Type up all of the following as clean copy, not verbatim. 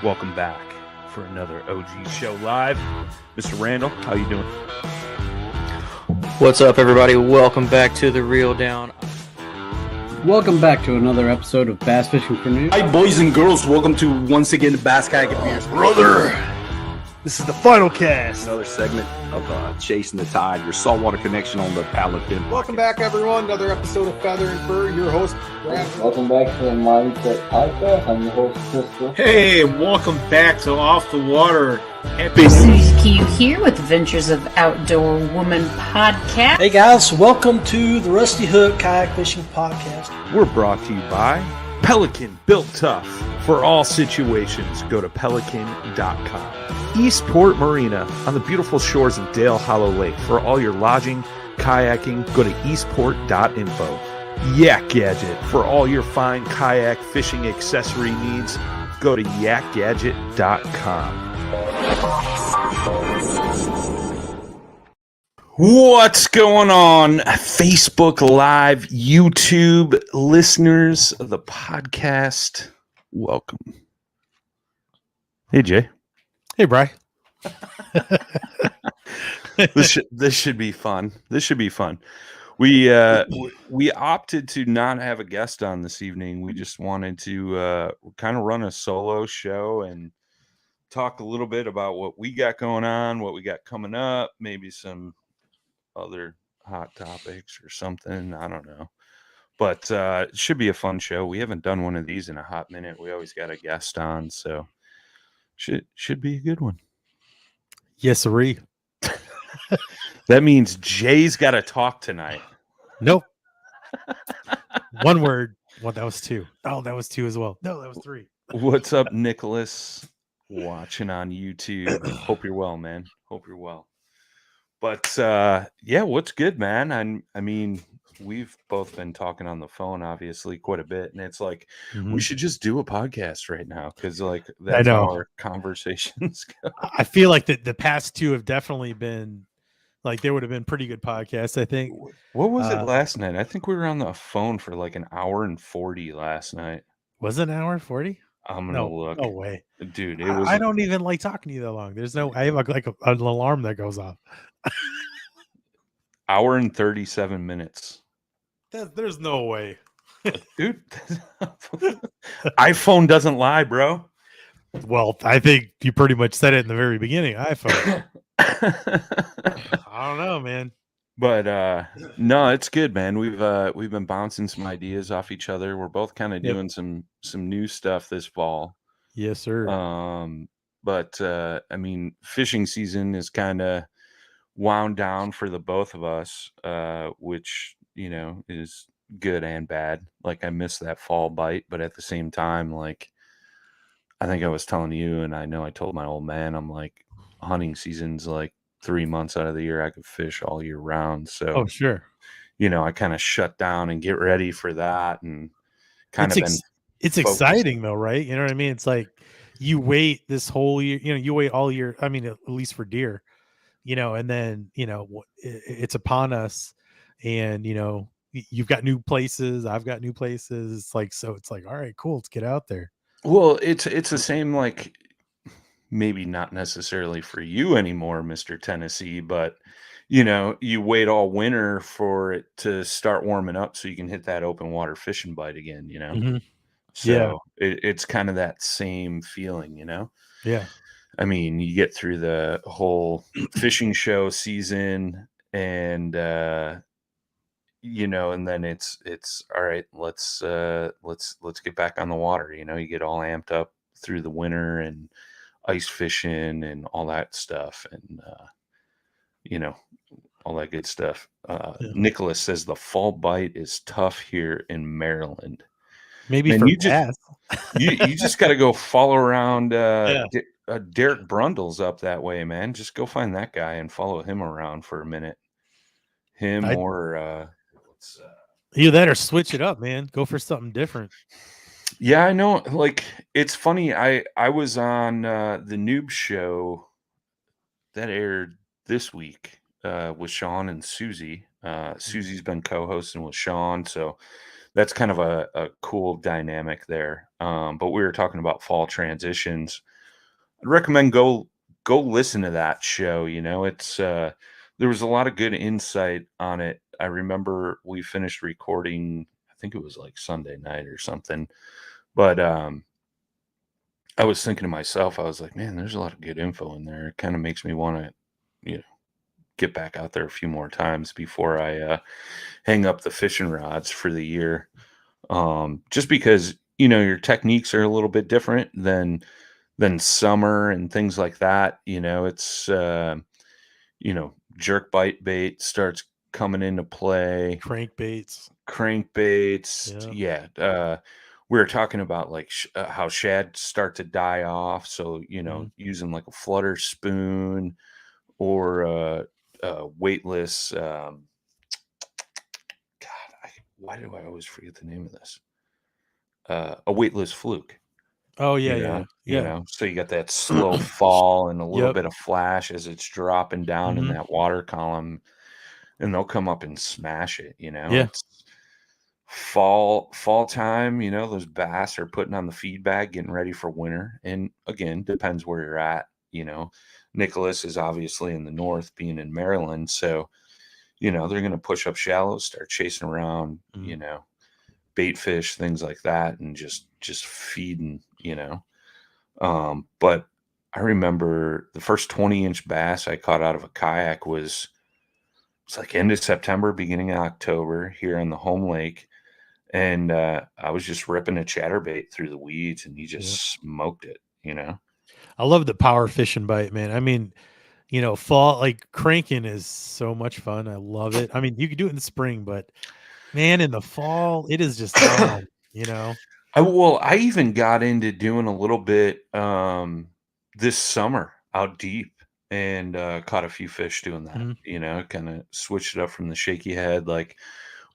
Welcome back for another OG Show Live. Mr. Randall, how you doing? What's up, everybody? Welcome back to The Reel Down. Welcome back to another episode of Bass Fishing for News. Hi, boys and girls. Welcome to once again the Bass Kayak Beers. Brother, this is the final cast. Another segment of Chasing the Tide, your saltwater connection on the paddle fin. Welcome back, everyone. Another episode of Feather and Fur. Your host, Brad. Welcome back to the Mindset Podcast. I'm your host, Crystal. Hey, welcome back to Off the Water. Happy Suzy here with Adventures of Outdoor Woman podcast. Hey guys, welcome to the Rusty Hook Kayak Fishing Podcast. We're brought to you by Pelican, built tough for all situations. Go to pelican.com. Eastport Marina on the beautiful shores of Dale Hollow Lake. For all your lodging, kayaking, go to eastport.info. Yak Gadget. For all your fine kayak fishing accessory needs, go to yakgadget.com. What's going on, Facebook Live, YouTube listeners of the podcast? Welcome. Hey, Jay. Hey, Brian. This should be fun. This should be fun. We opted to not have a guest on this evening. We just wanted to kind of run a solo show and talk a little bit about what we got going on, what we got coming up, maybe some other hot topics or something. I don't know. But it should be a fun show. We haven't done one of these in a hot minute. We always got a guest on, so should be a good one. Yes, sirree. That means Jay's got to talk tonight. Nope. One word. Well, that was two. Oh, that was two as well. No, that was three. What's up, Nicholas? Watching on YouTube. Hope you're well, man. Hope you're well. But yeah, what's good, man? I mean, we've both been talking on the phone, obviously, quite a bit, and it's like we should just do a podcast right now because, like, that's how our conversations go. I feel like the past two have definitely been like they would have been pretty good podcasts. I think. What was it last night? I think we were on the phone for like an hour and 40 last night. Was it an hour and 40? I'm gonna look. No way, dude. It was. I don't even like talking to you that long. There's no. I have like an alarm that goes off. Hour and 37 minutes. There's no way, dude. iPhone doesn't lie, bro. Well, I think you pretty much said it in the very beginning. iPhone. I don't know, man. But no, it's good, man. We've been bouncing some ideas off each other. We're both kind of doing some new stuff this fall. Yes, sir. But I mean, fishing season is kind of wound down for the both of us, which, you know, is good and bad. Like, I miss that fall bite, but at the same time, like, I think I was telling you, and I know I told my old man, I'm like, hunting season's like 3 months out of the year. I could fish all year round. So, oh, sure. You know, I kind of shut down and get ready for that, and kind of it's exciting though, right? You know what I mean? It's like you wait this whole year, you know, you wait all year. I mean, at least for deer, you know, and then, you know, it's upon us, and, you know, you've got new places. I've got new places. It's like, so it's like, all right, cool. Let's get out there. Well, it's the same, like, maybe not necessarily for you anymore, Mr. Tennessee, but, you know, you wait all winter for it to start warming up so you can hit that open water fishing bite again, you know? Mm-hmm. So it's kind of that same feeling, you know? Yeah. I mean, you get through the whole fishing show season and, you know, and then it's all right, let's get back on the water. You know, you get all amped up through the winter and ice fishing and all that stuff. And, you know, all that good stuff. Nicholas says the fall bite is tough here in Maryland. Maybe and for you just got to go follow around Derek Brundle's up that way, man. Just go find that guy and follow him around for a minute. Either that or switch it up, man. Go for something different. Yeah, I know. Like, it's funny. I was on the Noob show that aired this week with Sean and Susie. Susie's been co-hosting with Sean, so that's kind of a cool dynamic there. But we were talking about fall transitions. I'd recommend go listen to that show. It's there was a lot of good insight on it. I remember we finished recording, I think it was like Sunday night or something. But I was thinking to myself, I was like, man, there's a lot of good info in there. It kind of makes me want to, get back out there a few more times before I hang up the fishing rods for the year. Just because, your techniques are a little bit different than summer and things like that. It's jerk bite starts coming into play. Crankbaits. Yeah. We were talking about like how shad start to die off. So, using like a flutter spoon or weightless. Why do I always forget the name of this? A weightless fluke. Oh yeah. So you got that slow fall and a little Yep. bit of flash as it's dropping down in Mhm. that water column, and they'll come up and smash it. Yeah. It's fall time. Those bass are putting on the feed bag, getting ready for winter. And again, depends where you're at. Nicholas is obviously in the north, being in Maryland, so they're going to push up shallows, start chasing around, bait fish, things like that, and just feeding. But I remember the first 20-inch bass I caught out of a kayak it's like end of September, beginning of October here on the home lake. And I was just ripping a chatterbait through the weeds, and he just smoked it, I love the power fishing bite, man. I mean, fall, like cranking is so much fun. I love it. I mean, you could do it in the spring, but man, in the fall, it is just on, I even got into doing a little bit this summer out deep, and caught a few fish doing that. Kind of switched it up from the shaky head. Like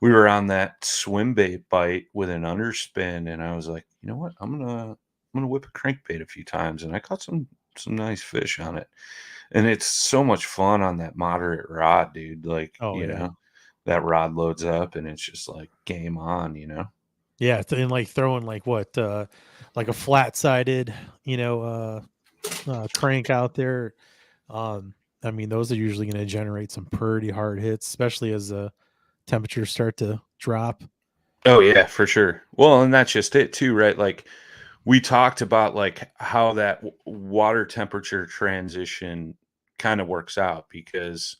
we were on that swim bait bite with an underspin, and I was like, you know what, I'm gonna whip a crankbait a few times, and I caught some nice fish on it. And it's so much fun on that moderate rod, dude. Like, that rod loads up and it's just like game on, Yeah, and like throwing like what, like a flat sided, crank out there. I mean, those are usually going to generate some pretty hard hits, especially as the temperatures start to drop. Oh yeah, for sure. Well, and that's just it too, right? Like we talked about like how that water temperature transition kind of works out because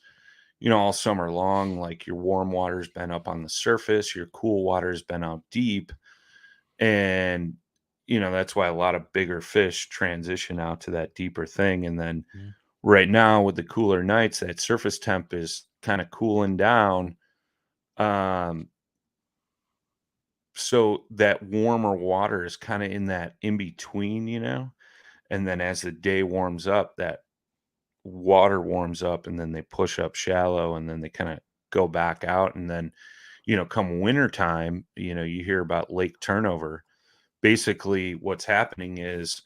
all summer long, like your warm water's been up on the surface, your cool water's been out deep, and that's why a lot of bigger fish transition out to that deeper thing. And then right now with the cooler nights, that surface temp is kind of cooling down. So that warmer water is kind of in that in between, and then as the day warms up, that water warms up, and then they push up shallow, and then they kind of go back out. And then, come wintertime, you hear about lake turnover. Basically what's happening is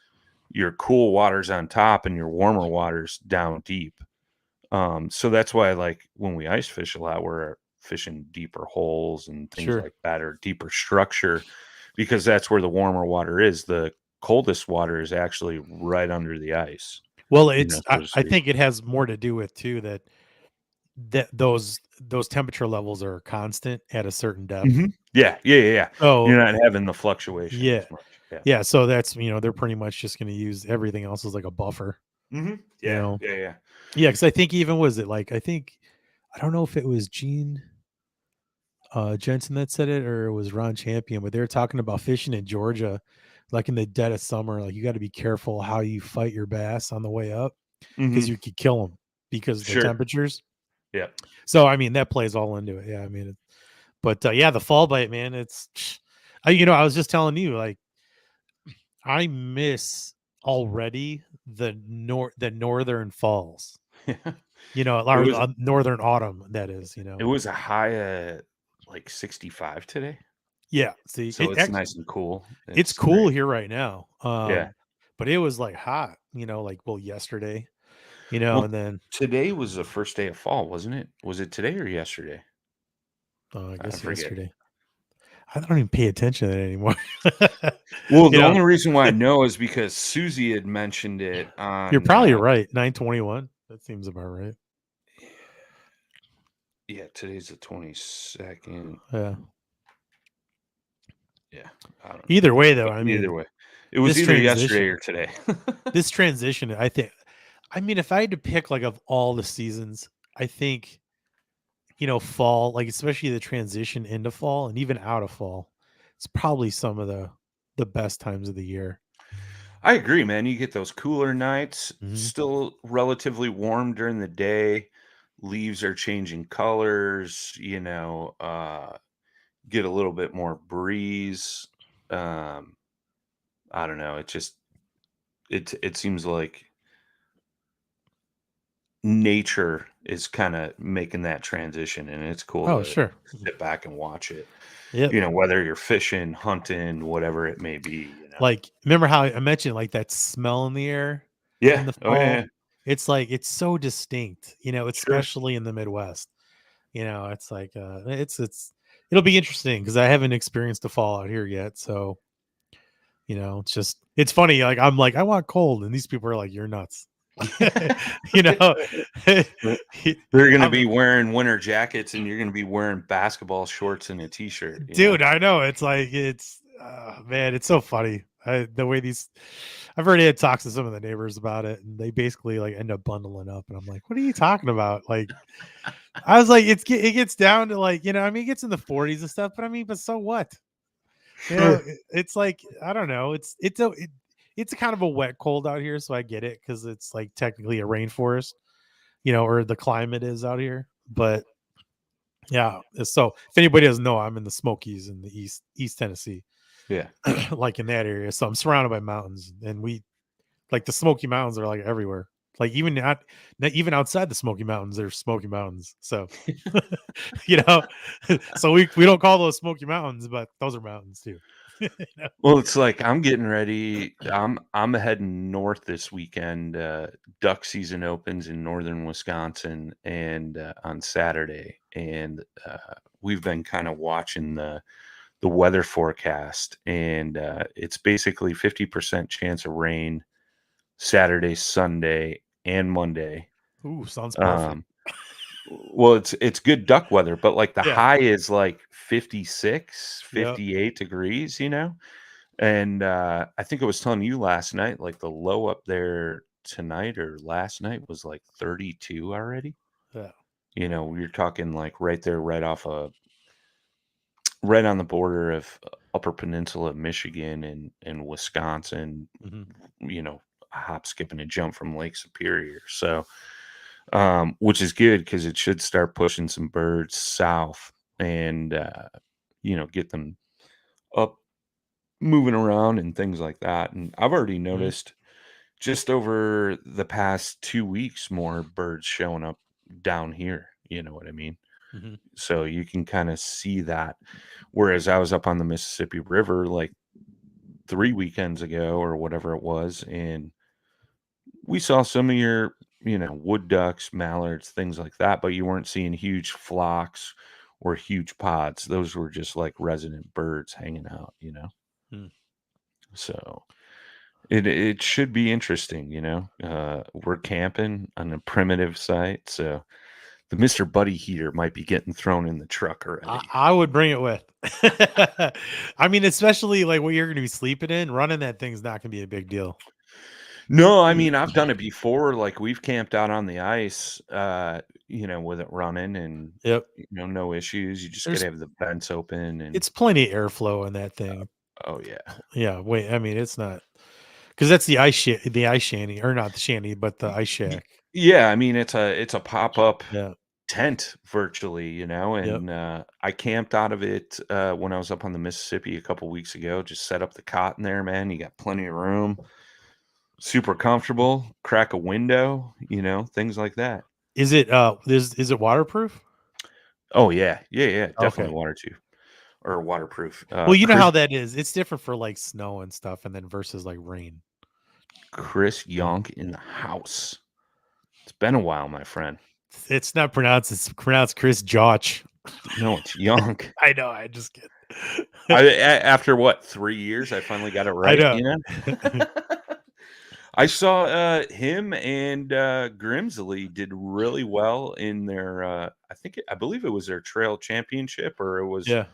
your cool water's on top and your warmer water's down deep. So that's why, like, when we ice fish a lot, we're fishing deeper holes and things like that, or deeper structure, because that's where the warmer water is. The coldest water is actually right under the ice. Well, it's I think it has more to do with too that those temperature levels are constant at a certain depth. Yeah. So you're not having the fluctuation. Yeah. As much. Yeah. So that's, they're pretty much just going to use everything else as like a buffer. Yeah. Yeah. Because I think even I don't know if it was Gene Jensen that said it or it was Ron Champion, but they were talking about fishing in Georgia, like in the dead of summer. Like you got to be careful how you fight your bass on the way up because you could kill them because of the temperatures. Yeah. So, I mean, that plays all into it. Yeah. I mean, but the fall bite, man, it's, I was just telling you, like, I miss already the northern falls. Northern autumn, that is. It was a high of like 65 today. Yeah, see, so it's nice and cool. It's cool here right now. Yeah, but it was like hot. Yesterday. And then today was the first day of fall, wasn't it? Was it today or yesterday? I guess yesterday. I don't even pay attention to it anymore. Well, the only reason why I know is because Susie had mentioned it on. You're probably right. 9/21. That seems about right. Yeah, today's the 22nd. Yeah. Yeah. I don't know. Either way, though, I mean, either way, it was either yesterday or today. This transition, I think. I mean, if I had to pick like of all the seasons, I think, fall, like especially the transition into fall and even out of fall, it's probably some of the best times of the year. I agree, man. You get those cooler nights, Mhm. still relatively warm during the day. Leaves are changing colors, get a little bit more breeze. I don't know. It seems like nature is kind of making that transition, and it's cool Oh, to sure. sit back and watch it. Yeah. Whether you're fishing, hunting, whatever it may be. Like, remember how I mentioned like that smell in the air Yeah. in the Oh fall? yeah. It's like it's so distinct, Sure. especially in the Midwest. It's like it'll be interesting because I haven't experienced the fall out here yet. So, it's funny. Like I'm like, I want cold, and these people are like, you're nuts. They're gonna be wearing winter jackets, and you're gonna be wearing basketball shorts and a t-shirt. Dude, I know. It's like man, it's so funny. The way I've already had talks to some of the neighbors about it, and they basically like end up bundling up, and I'm like, what are you talking about? Like, I was like, it gets down to like, it gets in the 40s and stuff, but so what? It's like, I don't know. It's a kind of a wet cold out here, so I get it because it's like technically a rainforest, or the climate is out here. But yeah, so if anybody doesn't know, I'm in the Smokies in the East Tennessee. Yeah. Like in that area. So I'm surrounded by mountains, and we like the Smoky Mountains are like everywhere. Like even outside the Smoky Mountains, there's Smoky Mountains. So so we don't call those Smoky Mountains, but those are mountains too. Well, it's like I'm getting ready. I'm heading north this weekend. Duck season opens in northern Wisconsin, and on Saturday, and we've been kind of watching the weather forecast, and it's basically 50% chance of rain Saturday, Sunday, and Monday. Ooh, sounds perfect. Well, it's good duck weather, but like the high is like 56, 58 degrees, and I think I was telling you last night, like the low up there tonight or last night was like 32 already. Yeah. You're talking like right there, right on the border of Upper Peninsula of Michigan and Wisconsin, Mm-hmm. A hop, skip, and a jump from Lake Superior. So, which is good because it should start pushing some birds south and, get them up, moving around and things like that. And I've already noticed just over the past 2 weeks, more birds showing up down here. You know what I mean? Mm-hmm. So you can kind of see that. Whereas I was up on the Mississippi River like 3 weekends ago or whatever it was, and we saw some of your, wood ducks, mallards, things like that, but you weren't seeing huge flocks or huge pods. Those were just like resident birds hanging out, So it should be interesting, we're camping on a primitive site, so the Mr. Buddy heater might be getting thrown in the truck already. I would bring it with. I mean, especially like what you're going to be sleeping in, running that thing's not going to be a big deal. No, I mean, I've done it before. Like we've camped out on the ice, with it running and, no issues. You just got to have the vents open and it's plenty of airflow in that thing. Oh yeah. Yeah. Wait, I mean, it's not because that's the ice shanty, or not the shanty, but the ice shack. Yeah. I mean, it's a pop-up Yeah. tent virtually, and I camped out of it when I was up on the Mississippi a couple weeks ago. Just set up the cot in there, man. You got plenty of room, super comfortable, crack a window, things like that. Is it is it waterproof? Oh yeah, definitely waterproof. Well, you know how that is. It's different for like snow and stuff, and then versus like rain. Chris Yonk in the house. It's been a while, my friend. It's not pronounced. It's pronounced Chris Joch. No, it's Yonk. I know. I just get. After what, 3 years, I finally got it right. know. You know, I saw him and Grimsley did really well in their. I believe it was their trail championship, or it was Yeah.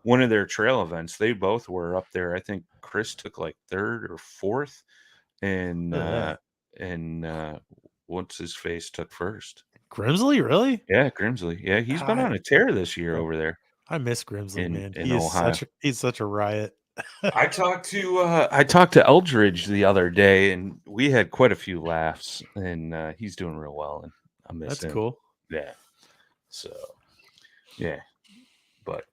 one of their trail events. They both were up there. I think Chris took like third or fourth, and what's his face took first. Grimsley, really? Yeah, Grimsley. Yeah, he's been on a tear this year over there. I miss Grimsley, man. In Ohio. He's such a riot. I talked to Eldridge the other day, and we had quite a few laughs. And he's doing real well, and I miss him. That's cool. Yeah. So, yeah, but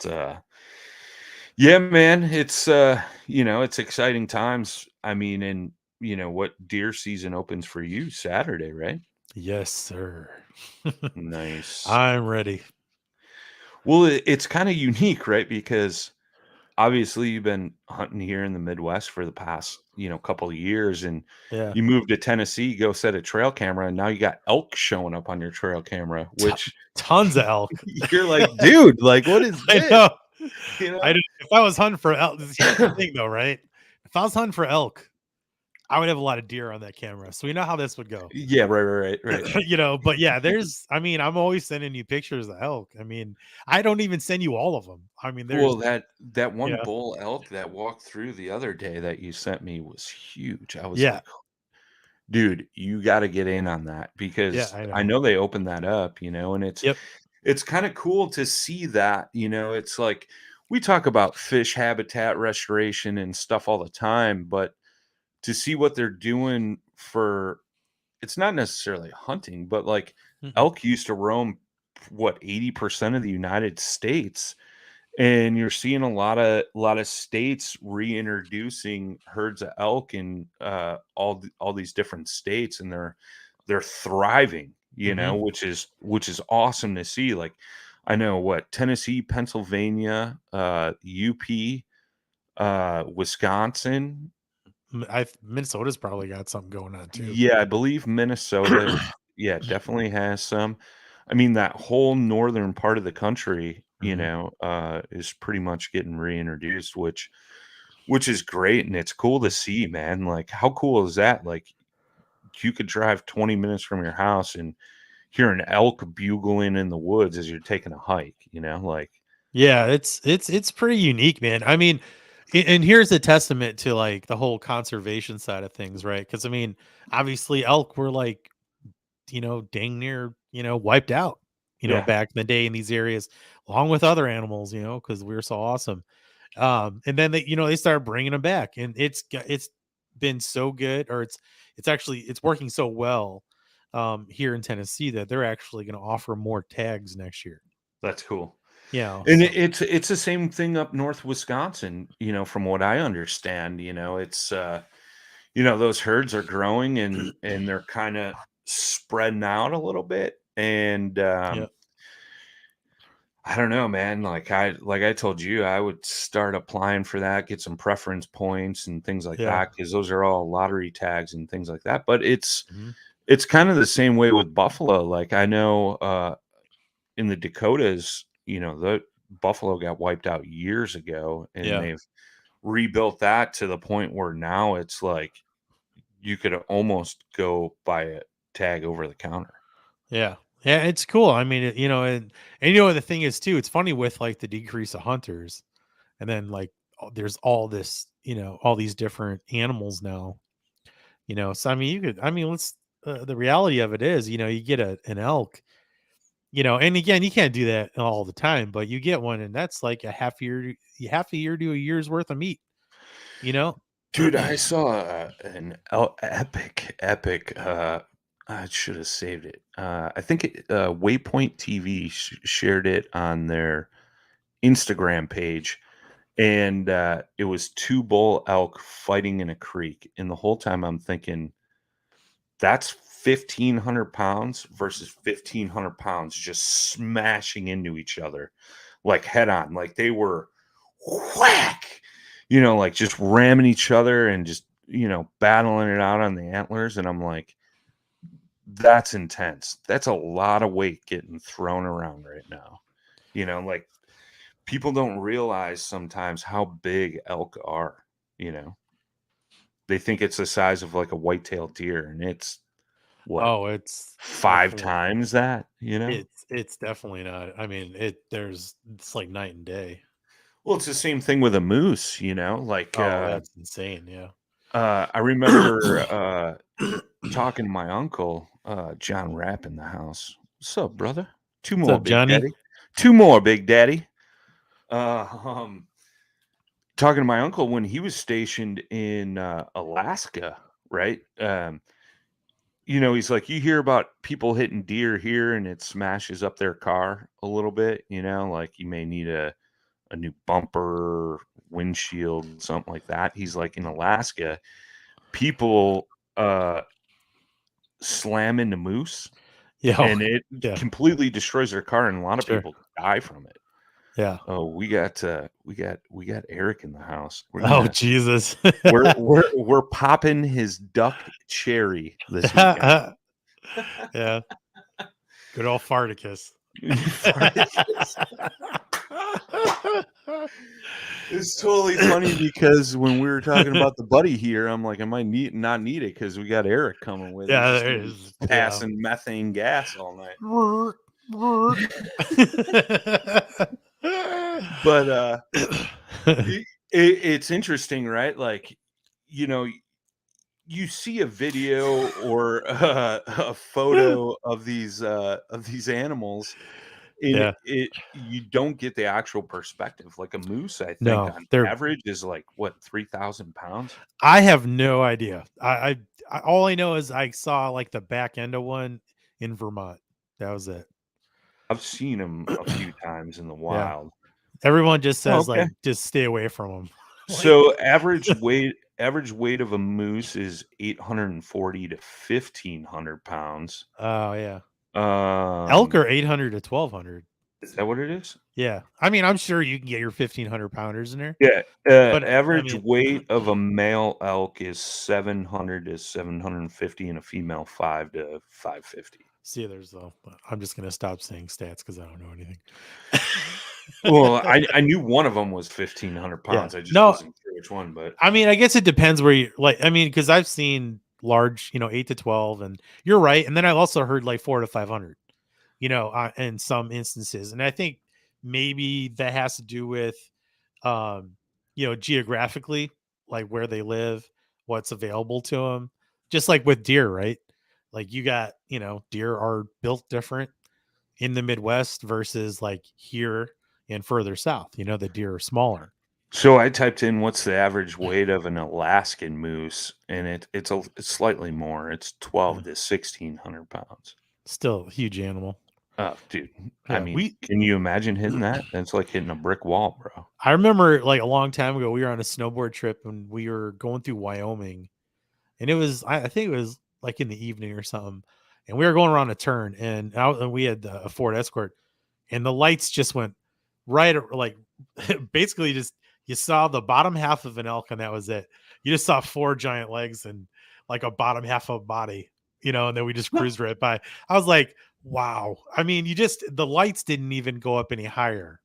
yeah, man, it's it's exciting times. I mean, and what deer season opens for you Saturday, right? Yes, sir. Nice. I'm ready. Well, it's kind of unique, right? Because obviously you've been hunting here in the Midwest for the past, couple of years, and you moved to Tennessee, go set a trail camera, and now you got elk showing up on your trail camera, which tons of elk. You're like, dude, like, what is this? I know. If I was hunting for elk, this is the thing though, right? If I was hunting for elk, I would have a lot of deer on that camera. So we know how this would go. Yeah, right. But yeah, I'm always sending you pictures of elk. I mean, I don't even send you all of them. I mean, that one bull elk that walked through the other day that you sent me was huge. I was like, dude, you got to get in on that, because I know they opened that up, and it's kind of cool to see that, it's like, we talk about fish habitat restoration and stuff all the time, but to see what they're doing for, it's not necessarily hunting, but like elk used to roam 80% of the United States, and you're seeing a lot of states reintroducing herds of elk in all these different states, and they're thriving, which is awesome to see. Like, I know Tennessee, Pennsylvania, UP, Wisconsin. Minnesota's probably got something going on too. Yeah, I believe Minnesota, definitely has some. I mean, that whole northern part of the country, is pretty much getting reintroduced, which is great, and it's cool to see, man. Like, how cool is that? Like, you could drive 20 minutes from your house and hear an elk bugling in the woods as you're taking a hike, like. Yeah, it's pretty unique, man. I mean, and here's a testament to like the whole conservation side of things, right? Because I mean, obviously elk were like, dang near, wiped out, back in the day in these areas, along with other animals, because we were so awesome. And then they started bringing them back, and it's been so good, or it's working so well here in Tennessee that they're actually going to offer more tags next year. That's cool. Yeah, and it's the same thing up north Wisconsin, from what I understand. It's those herds are growing, and they're kind of spreading out a little bit, and I don't know, man. Like I told you, I would start applying for that, get some preference points and things like that, because those are all lottery tags and things like that. But it's kind of the same way with buffalo. Like, I know in the Dakotas, the buffalo got wiped out years ago, and they've rebuilt that to the point where now it's like you could almost go buy a tag over the counter. Yeah, it's cool. I mean, and the thing is too, it's funny with like the decrease of hunters, and then like there's all this, all these different animals now, So I mean, the reality of it is, you get an elk. And again, you can't do that all the time, but you get one, and that's like a half a year to a year's worth of meat. Dude, I saw an epic. I should have saved it. I think Waypoint TV shared it on their Instagram page, and it was 2 bull elk fighting in a creek. And the whole time I'm thinking, that's 1,500 pounds versus 1,500 pounds just smashing into each other like head on. Like, they were whack, like just ramming each other and just, battling it out on the antlers. And I'm like, that's intense. That's a lot of weight getting thrown around right now. Like, people don't realize sometimes how big elk are, you know. They think it's the size of like a white-tailed deer, and it's what, Oh, it's 5 definitely times that, you know? it's definitely not. I mean, it's like night and day. Well, it's the same thing with a moose, you know, like, Oh, that's insane. Yeah. I remember, talking to my uncle, John Rapp in the house. "What's up, brother? 2 What's more, up, Big Johnny? Daddy. 2 more, Big Daddy." Uh, um, Talking to my uncle when he was stationed in, Alaska, right? You know, he's like, "You hear about people hitting deer here, and it smashes up their car a little bit, you know, like, you may need a new bumper, windshield, something like that." He's like, "In Alaska, people, slam into moose, Yeah. and it Yeah. completely destroys their car, and a lot of Sure. people die from it." Yeah. Oh, we got Eric in the house. Oh, Jesus. We're popping his duck cherry this weekend. Yeah. Good old Farticus. It's totally funny because when we were talking about the buddy here, I'm like, I might not need it because we got Eric coming with. Yeah, He's just there gonna be is. passing methane gas all night. But it's interesting, right? Like, you know, you see a video or a photo of these animals, and Yeah. you don't get the actual perspective. Like a moose, I think No, on they're average is like what, 3,000 pounds. I have no idea. I all I know is I saw like the back end of one in Vermont. That was it. I've seen them a few times in the Yeah. wild. Everyone just Oh, says okay. like just stay away from them. So average weight of a moose is 840 to 1,500 pounds. Oh yeah. Elk are 800 to 1,200. Is that what it is? Yeah. I mean, I'm sure you can get your 1,500 pounders in there. Yeah. But I Average mean, weight of a male elk is 700 to 750, and a female 5 to 550. see, I'm just gonna stop saying stats because I don't know anything. Well, I knew one of them was 1,500 pounds. I just wasn't sure which one, but I mean, I guess it depends where you like. I mean, because I've seen large, 8 to 12, and you're right. And then I've also heard like 4 to 500, in some instances. And I think maybe that has to do with, geographically, like where they live, what's available to them. Just like with deer, right? Like you got, deer are built different in the Midwest versus like here and further south. The deer are smaller. so I typed in what's the average weight of an Alaskan moose, and it's slightly more. It's 12 to 1,600 pounds. Still a huge animal. Oh, dude. Yeah, I mean, can you imagine hitting that? That's like hitting a brick wall, bro. I remember like a long time ago, we were on a snowboard trip and we were going through Wyoming, and it was, I think it was like in the evening or something. And we were going around a turn, and we had a Ford Escort, and the lights just went right, like basically just, you saw the bottom half of an elk and that was it. You just saw 4 giant legs and like a bottom half of a body, and then we just cruised right by. I was like, wow. I mean, the lights didn't even go up any higher,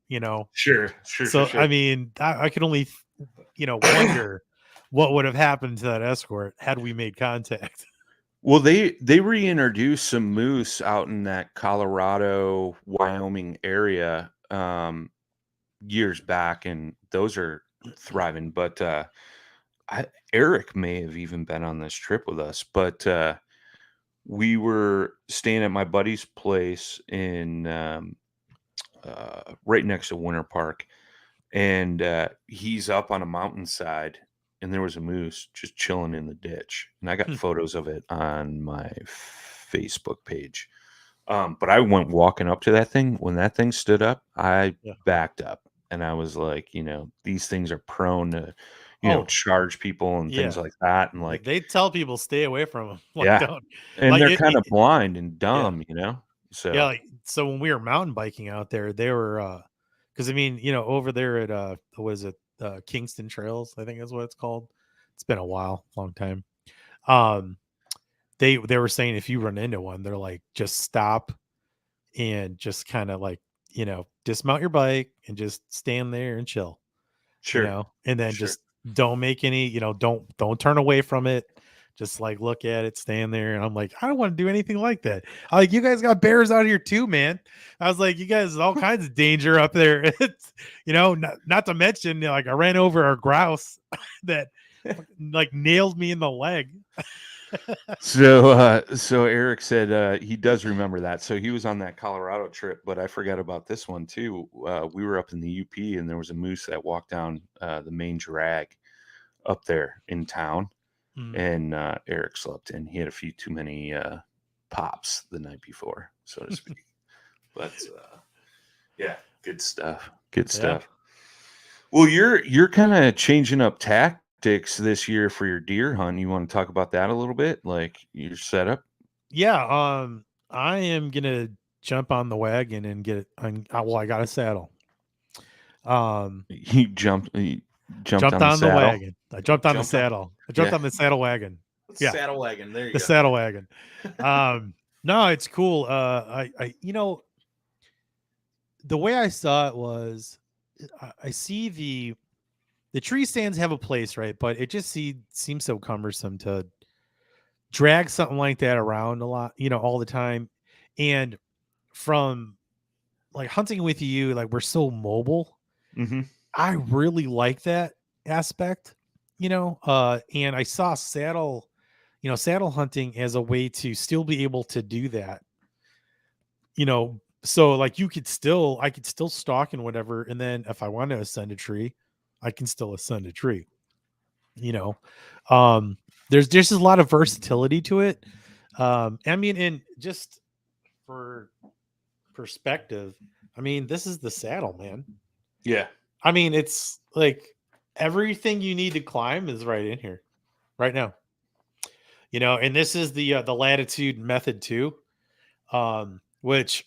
Sure. So, I mean, I could only, wonder what would have happened to that Escort had we made contact. Well, they reintroduced some moose out in that Colorado, Wyoming area years back, and those are thriving. But Eric may have even been on this trip with us, but we were staying at my buddy's place in right next to Winter Park, and he's up on a mountainside, and there was a moose just chilling in the ditch, and I got photos of it on my Facebook page. But I went walking up to that thing. When that thing stood up, I backed up, and I was like, these things are prone to, charge people and things like that. And like, they tell people stay away from them. Like, and like they're kind of blind and dumb, So yeah, so when we were mountain biking out there, they were because I mean, over there at what is it, Kingston Trails, I think is what it's called. It's been a while, long time. They were saying if you run into one, they're like, just stop and just kind of like, dismount your bike and just stand there and chill. Sure. And then Sure. just don't make any, don't turn away from it. Just like look at it, stand there. And I'm like, I don't want to do anything like that. I'm like, you guys got bears out here too, man. I was like, you guys, all kinds of danger up there. It's, not to mention, like I ran over a grouse that like nailed me in the leg. So Eric said he does remember that. So he was on that Colorado trip, but I forgot about this one too. We were up in the UP, and there was a moose that walked down the main drag up there in town, and Eric slept in. He had a few too many pops the night before, so to speak. But yeah, good stuff. Good stuff. Well, you're kind of changing up tactics this year for your deer hunt. You want to talk about that a little bit, like your setup? Yeah, I am gonna jump on the wagon and get it. I got a saddle. You jumped on the wagon. I jumped on the saddle. I jumped on the saddle wagon. Yeah, saddle wagon. There you go. The saddle wagon. No, it's cool. I the way I saw it was, I see the tree stands have a place, right? But it just seems so cumbersome to drag something like that around a lot, all the time. And from like hunting with you, like we're so mobile. I really like that aspect, and I saw saddle hunting as a way to still be able to do that, so like I could still stalk and whatever. And then if I want to ascend a tree, I can still ascend a tree, there's just a lot of versatility to it. I mean, and just for perspective, I mean, this is the saddle, man. Yeah. I mean, it's like everything you need to climb is right in here right now, and this is the latitude method too, which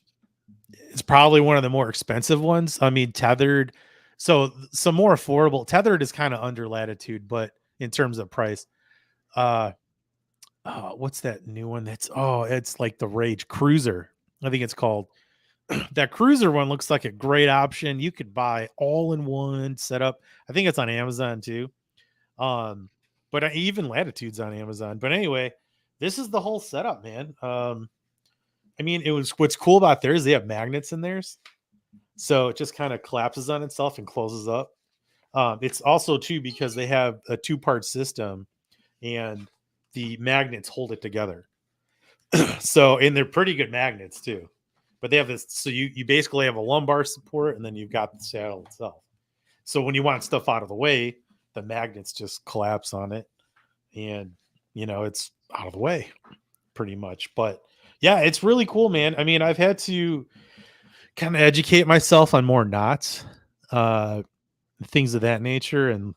is probably one of the more expensive ones. I mean, tethered. So some more affordable. Tethered is kind of under latitude, but in terms of price, what's that new one? It's like the Rage Cruiser. I think it's called. That Cruiser one looks like a great option. You could buy all in one setup. I think it's on Amazon too. But even Latitude's on Amazon. But anyway, this is the whole setup, man. I mean, what's cool about theirs, they have magnets in theirs. So it just kind of collapses on itself and closes up. It's also too because they have a 2-part system and the magnets hold it together. And they're pretty good magnets too. But they have this, so you basically have a lumbar support and then you've got the saddle itself. So when you want stuff out of the way, the magnets just collapse on it and it's out of the way pretty much. But yeah, it's really cool, man. I mean, I've had to kind of educate myself on more knots, things of that nature, and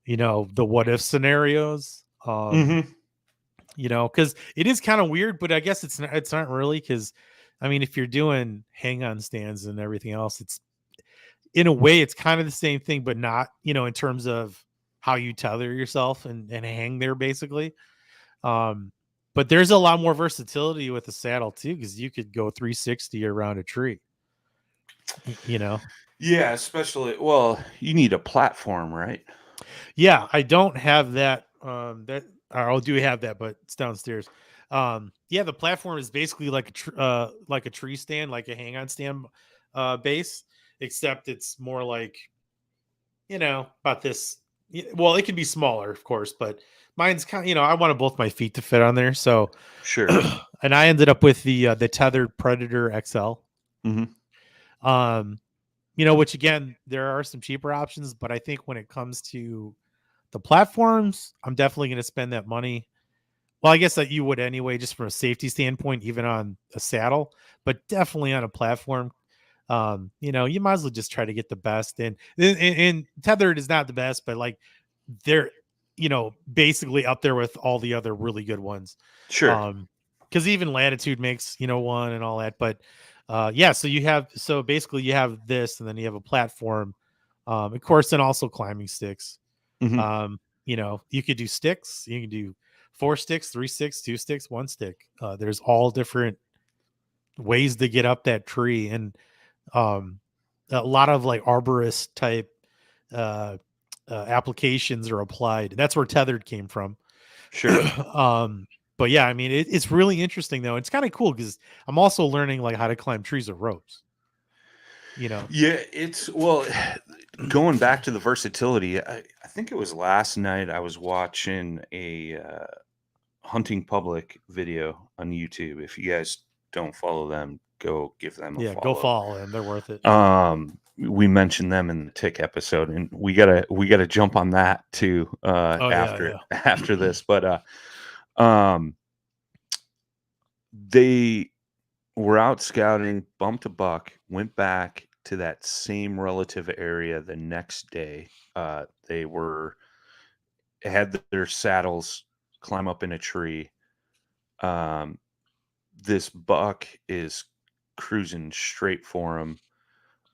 the what if scenarios. Because it is kind of weird, but I guess it's not really, because I mean, if you're doing hang-on stands and everything else, it's in a way it's kind of the same thing, but not, in terms of how you tether yourself and hang there basically. But there's a lot more versatility with the saddle too, because you could go 360 around a tree. Yeah, especially, you need a platform, right? Yeah, I don't have that. I do have that, but it's downstairs. Yeah, the platform is basically like a tree stand, like a hang-on stand base, except it's more like, about this. Well, it can be smaller, of course, but mine's kind of, I wanted both my feet to fit on there. So sure. And I ended up with the tethered Predator XL. Which again, there are some cheaper options, but I think when it comes to the platforms, I'm definitely going to spend that money. Well, I guess that you would anyway, just from a safety standpoint, even on a saddle, but definitely on a platform. You might as well just try to get the best. And tethered is not the best, but like they're, basically up there with all the other really good ones. Sure. Because even Latitude makes, one and all that. But so basically you have this, and then you have a platform, of course, and also climbing sticks. You could do sticks, you can do 4 sticks, 3 sticks, 2 sticks, 1 stick. There's all different ways to get up that tree. And A lot of like arborist type applications are applied. That's where tethered came from. Sure. But yeah, I mean, it's really interesting though. It's kind of cool because I'm also learning like how to climb trees with ropes. Yeah, going back to the versatility. I think it was last night I was watching a hunting public video on YouTube. If you guys don't follow them, go give them a follow. Go follow them. They're worth it. We mentioned them in the tick episode, and we gotta jump on that too after this. But they were out scouting, bumped a buck, went back to that same relative area the next day. They had their saddles climb up in a tree. This buck is cruising straight for him,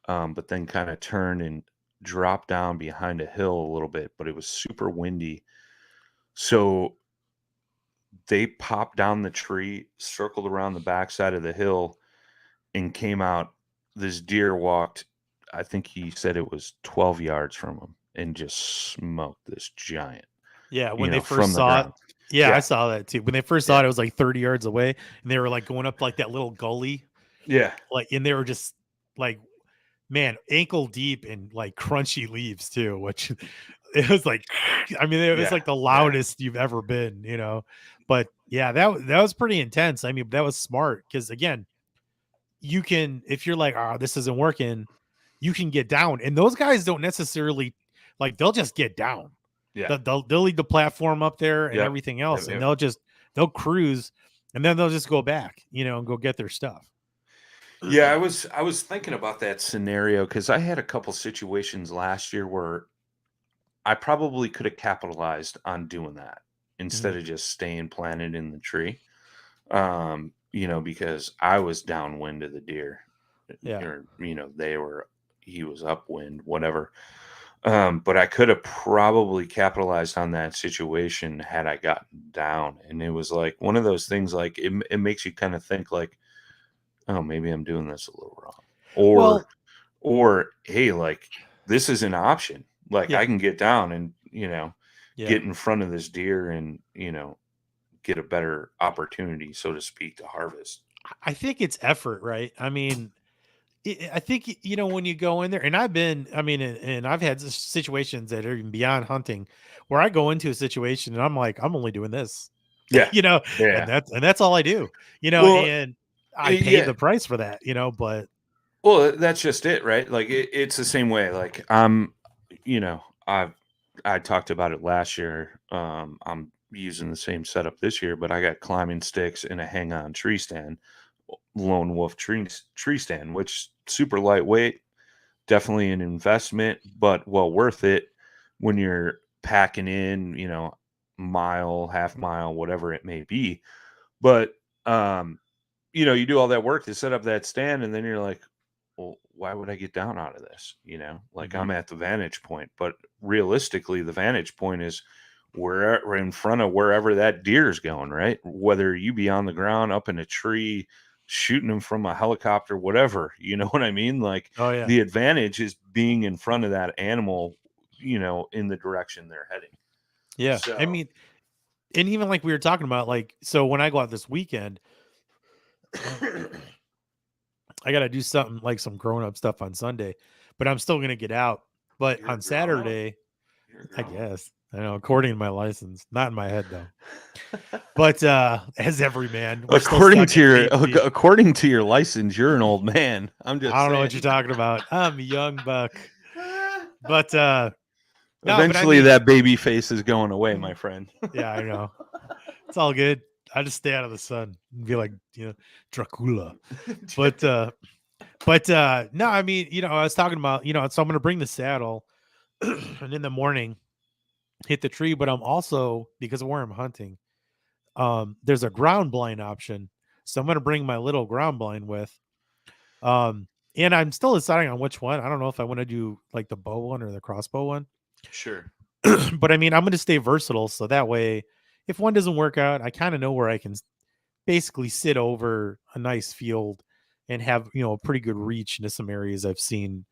but then kind of turned and dropped down behind a hill a little bit, but it was super windy. So they popped down the tree, circled around the backside of the hill, and came out. This deer walked, I think he said it was 12 yards from him, and just smoked this giant. Yeah, when they first saw it. Yeah, I saw that too. When they first saw it, it was like 30 yards away, and they were like going up like that little gully. Yeah. And they were just like, man, ankle deep in like crunchy leaves too, which it was like, I mean, it was like the loudest you've ever been, But yeah, that was pretty intense. I mean, that was smart because again, you can, if you're like, this isn't working, you can get down. And those guys don't necessarily like, they'll just get down. Yeah. They'll leave the platform up there and everything else. And they'll cruise and then they'll just go back, and go get their stuff. Yeah. I was thinking about that scenario because I had a couple situations last year where I probably could have capitalized on doing that instead of just staying planted in the tree. Because I was downwind of the deer. Yeah. Or, he was upwind, whatever. But I could have probably capitalized on that situation had I gotten down. And it was like one of those things, like it makes you kind of think like, oh, maybe I'm doing this a little wrong. Or hey, like this is an option. Like I can get down and, get in front of this deer and, get a better opportunity, so to speak, to harvest. I think it's effort, right? I mean, I think, when you go in there, and I've had situations that are even beyond hunting where I go into a situation and I'm like, I'm only doing this. Yeah. And that's all I do, and I pay the price for that, but. Well, that's just it, right? Like it's the same way. Like I talked about it last year. I'm using the same setup this year, but I got climbing sticks and a hang-on tree stand, lone wolf tree stand, which super lightweight, definitely an investment, but well worth it when you're packing in, mile, half mile, whatever it may be. But you do all that work to set up that stand, and then you're like, well, why would I get down out of this? I'm at the vantage point, but realistically, the vantage point is we're in front of wherever that deer's going, right? Whether you be on the ground, up in a tree, shooting them from a helicopter, whatever, you know what I mean? Like, the advantage is being in front of that animal, in the direction they're heading. Yeah. So, I mean, and even like we were talking about, like, so when I go out this weekend, I got to do something like some grown-up stuff on Sunday, but I'm still going to get out. But on Saturday, I guess, I know, according to my license, not in my head though. But as every man, according to your license, you're an old man. I don't know what you're talking about. I'm a young buck. But eventually that baby face is going away, my friend. Yeah, I know. It's all good. I just stay out of the sun and be like, Dracula. But no, I mean, I was talking about, so I'm going to bring the saddle and in the morning hit the tree, but I'm also, because of where I'm hunting, there's a ground blind option. So I'm going to bring my little ground blind with, and I'm still deciding on which one. I don't know if I want to do like the bow one or the crossbow one. Sure. But I mean, I'm going to stay versatile. So that way, if one doesn't work out, I kind of know where I can basically sit over a nice field and have, you know, a pretty good reach into some areas I've seen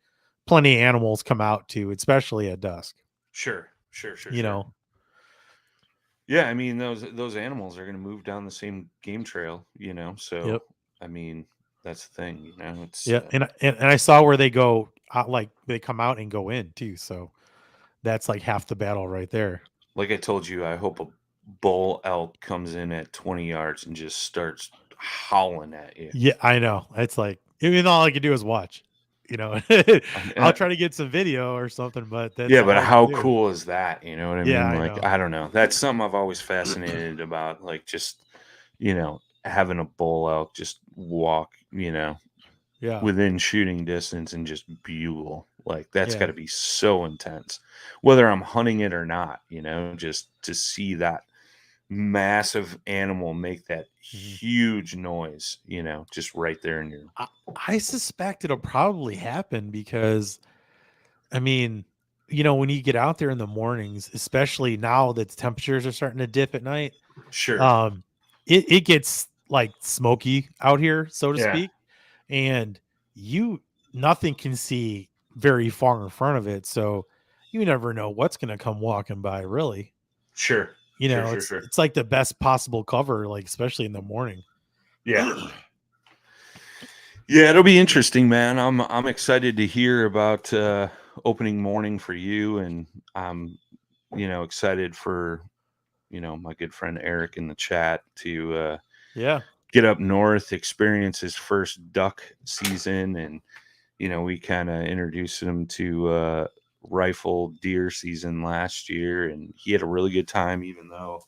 plenty of animals come out to, especially at dusk. Sure. You know, Yeah, I mean those animals are going to move down the same game trail, you know. So Yep. I mean that's the thing, you know. It's yeah, and I saw where they go out, like they come out and go in too. So that's like half the battle right there. like I told you, I hope a bull elk comes in at 20 yards and just starts howling at you. Yeah, I know. It's like, even all I can do is watch. You know, I'll try to get some video or something, but that's Yeah, all but I can how do. cool is that? You know what I Yeah, mean? I Like, know. I don't know. That's something I've always fascinated about. Like, just, you know, having a bull elk just walk, you know, Yeah. within shooting distance and just bugle. Like, that's Yeah. got to be so intense, whether I'm hunting it or not, you know, just to see that massive animal make that huge noise, you know, just right there in your. I suspect it'll probably happen because, I mean, you know, when you get out there in the mornings, especially now that the temperatures are starting to dip at night, Sure. it gets like smoky out here, so to Yeah. speak, and nothing can see very far in front of it, so you never know what's going to come walking by, really. Sure. You know, Sure. it's like the best possible cover, like especially in the morning. Yeah. Yeah, it'll be interesting, man. I'm excited to hear about opening morning for you, and I'm, you know, excited for, you know, my good friend Eric in the chat to get up north, experience his first duck season, and you know, we kind of introduced him to rifle deer season last year, and he had a really good time, even though